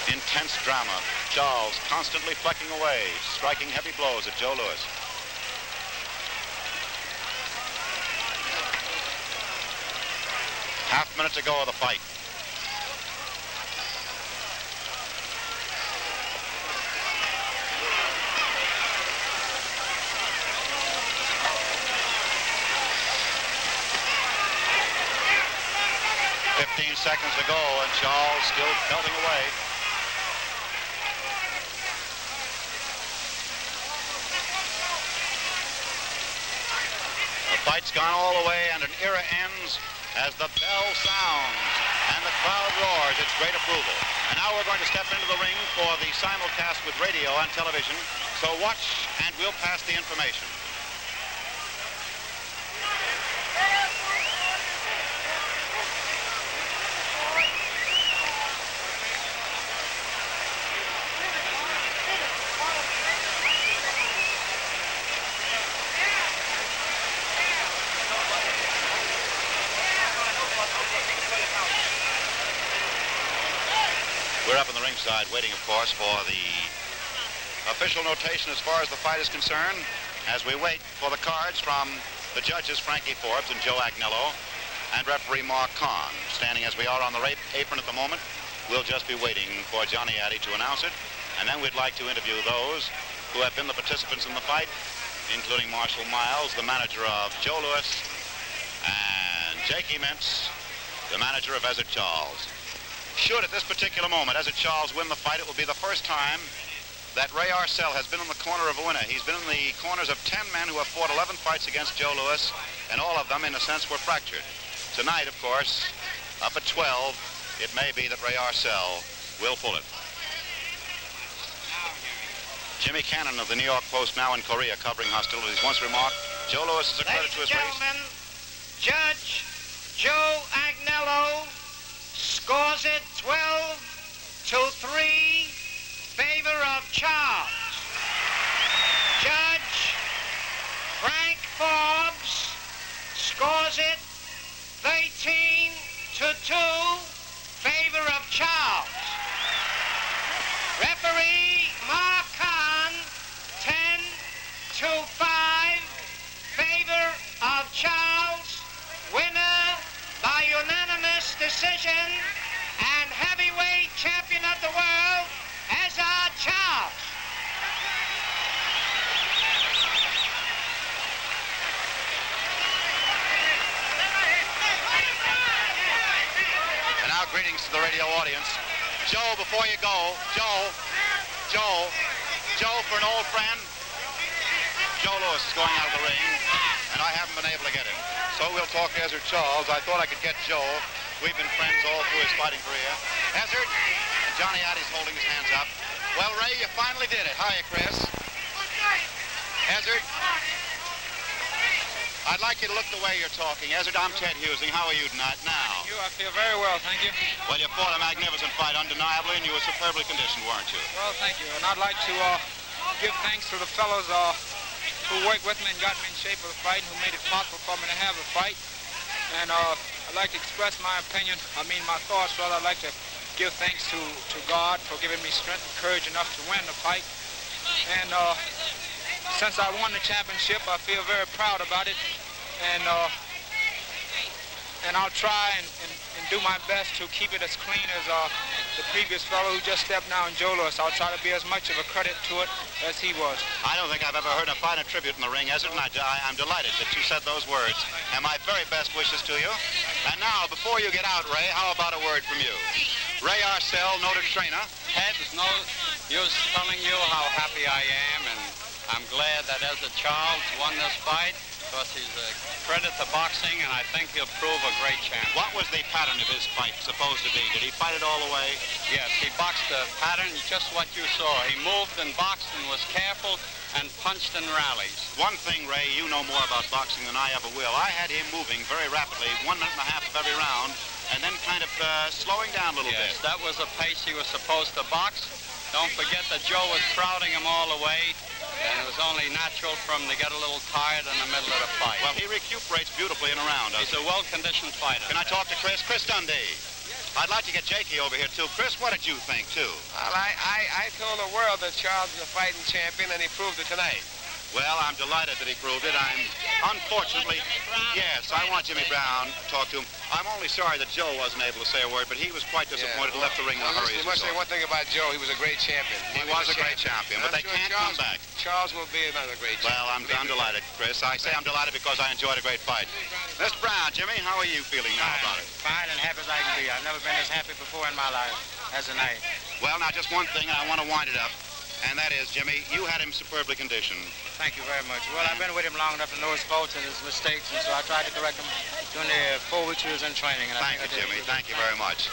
Intense drama. Charles constantly flecking away, striking heavy blows at Joe Louis. Half minute to go of the fight. seconds to go, and Charles still belting away. The fight's gone all the way, and an era ends as the bell sounds and the crowd roars its great approval. And now we're going to step into the ring for the simulcast with radio and television. So watch, and we'll pass the information. We're up on the ringside waiting, of course, for the official notation as far as the fight is concerned, as we wait for the cards from the judges, Frankie Forbes and Joe Agnello, and referee Mark Kahn. Standing as we are on the apron at the moment, we'll just be waiting for Johnny Addy to announce it, and then we'd like to interview those who have been the participants in the fight, including Marshall Miles, the manager of Joe Louis, and Jakey Mintz, the manager of Ezzard Charles. Should at this particular moment Ezzard Charles win the fight, it will be the first time that Ray Arcel has been in the corner of a winner. He's been in the corners of 10 men who have fought 11 fights against Joe Louis, and all of them, in a sense, were fractured. Tonight, of course, up at 12, it may be that Ray Arcel will pull it. Jimmy Cannon of the New York Post, now in Korea, covering hostilities, once remarked, Joe Louis is a credit to his race. Ladies and gentlemen, Judge Joe Agnello scores it 12-3, favor of Charles. Judge Frank Forbes scores it 13-2, favor of Charles. Referee Mark Kahn, 10-5, favor of Charles. Winner by unanimous decision and heavyweight champion of the world, Ezzard Charles. And now greetings to the radio audience. Joe, before you go, Joe, for an old friend, Joe Louis is going out of the ring, and I haven't been able to get him. So we'll talk to Ezzard Charles. I thought I could get Joe. We've been friends all through his fighting career. Ezzard, Johnny Addy's holding his hands up. Well, Ray, you finally did it. Hiya, Chris. Ezzard, I'd like you to look the way you're talking. Ezzard, I'm Ted Husing. How are you tonight? Now. I feel very well, thank you. Well, you fought a magnificent fight, undeniably, and you were superbly conditioned, weren't you? Well, thank you. And I'd like to give thanks to the fellows who worked with me and got me in shape for the fight and who made it possible for me to have a fight. And I'd like to express my opinion, my thoughts, rather. I'd like to give thanks to God for giving me strength and courage enough to win the fight. And since I won the championship, I feel very proud about it. And I'll try and do my best to keep it as clean as the previous fellow who just stepped down, Joe Louis. I'll try to be as much of a credit to it as he was. I don't think I've ever heard a finer tribute in the ring, Ezzard, and I'm delighted that you said those words. And my very best wishes to you. And now, before you get out, Ray, how about a word from you? Ray Arcel, noted trainer. Ted, there's no use telling you how happy I am, and I'm glad that Ezzard Charles won this fight, because he's a credit to boxing, and I think he'll prove a great champion. What was the pattern of his fight supposed to be? Did he fight it all the way? Yes, he boxed the pattern, just what you saw. He moved and boxed and was careful and punched and rallies. One thing, Ray, you know more about boxing than I ever will. I had him moving very rapidly, 1.5 minutes of every round, and then kind of slowing down a little bit. Yes, that was the pace he was supposed to box. Don't forget that Joe was crowding him all the way, and it was only natural for him to get a little tired in the middle of the fight. Well, he recuperates beautifully in a round. He's a well-conditioned fighter. Can I talk to Chris? Chris Dundee. I'd like to get Jakey over here, too. Chris, what did you think, too? Well, I told the world that Charles is a fighting champion, and he proved it tonight. Well, I'm delighted that he proved it. Unfortunately, yes, I want Jimmy Brown to talk to him. I'm only sorry that Joe wasn't able to say a word, but he was quite disappointed and left the ring in a hurry. You must say one thing about Joe. He was a great champion. He was a great champion, but they can't come back. Charles will be another great champion. Well, I'm delighted, Chris. I say I'm delighted because I enjoyed a great fight. Mr. Brown, Jimmy, how are you feeling now about it? Fine and happy as I can be. I've never been as happy before in my life as tonight. Well, now, just one thing, and I want to wind it up, and that is, Jimmy, you had him superbly conditioned. Thank you very much. Well, I've been with him long enough to know his faults and his mistakes, and so I tried to correct him during the 4 weeks he was in training. And Thank you, Jimmy. Thank you very much.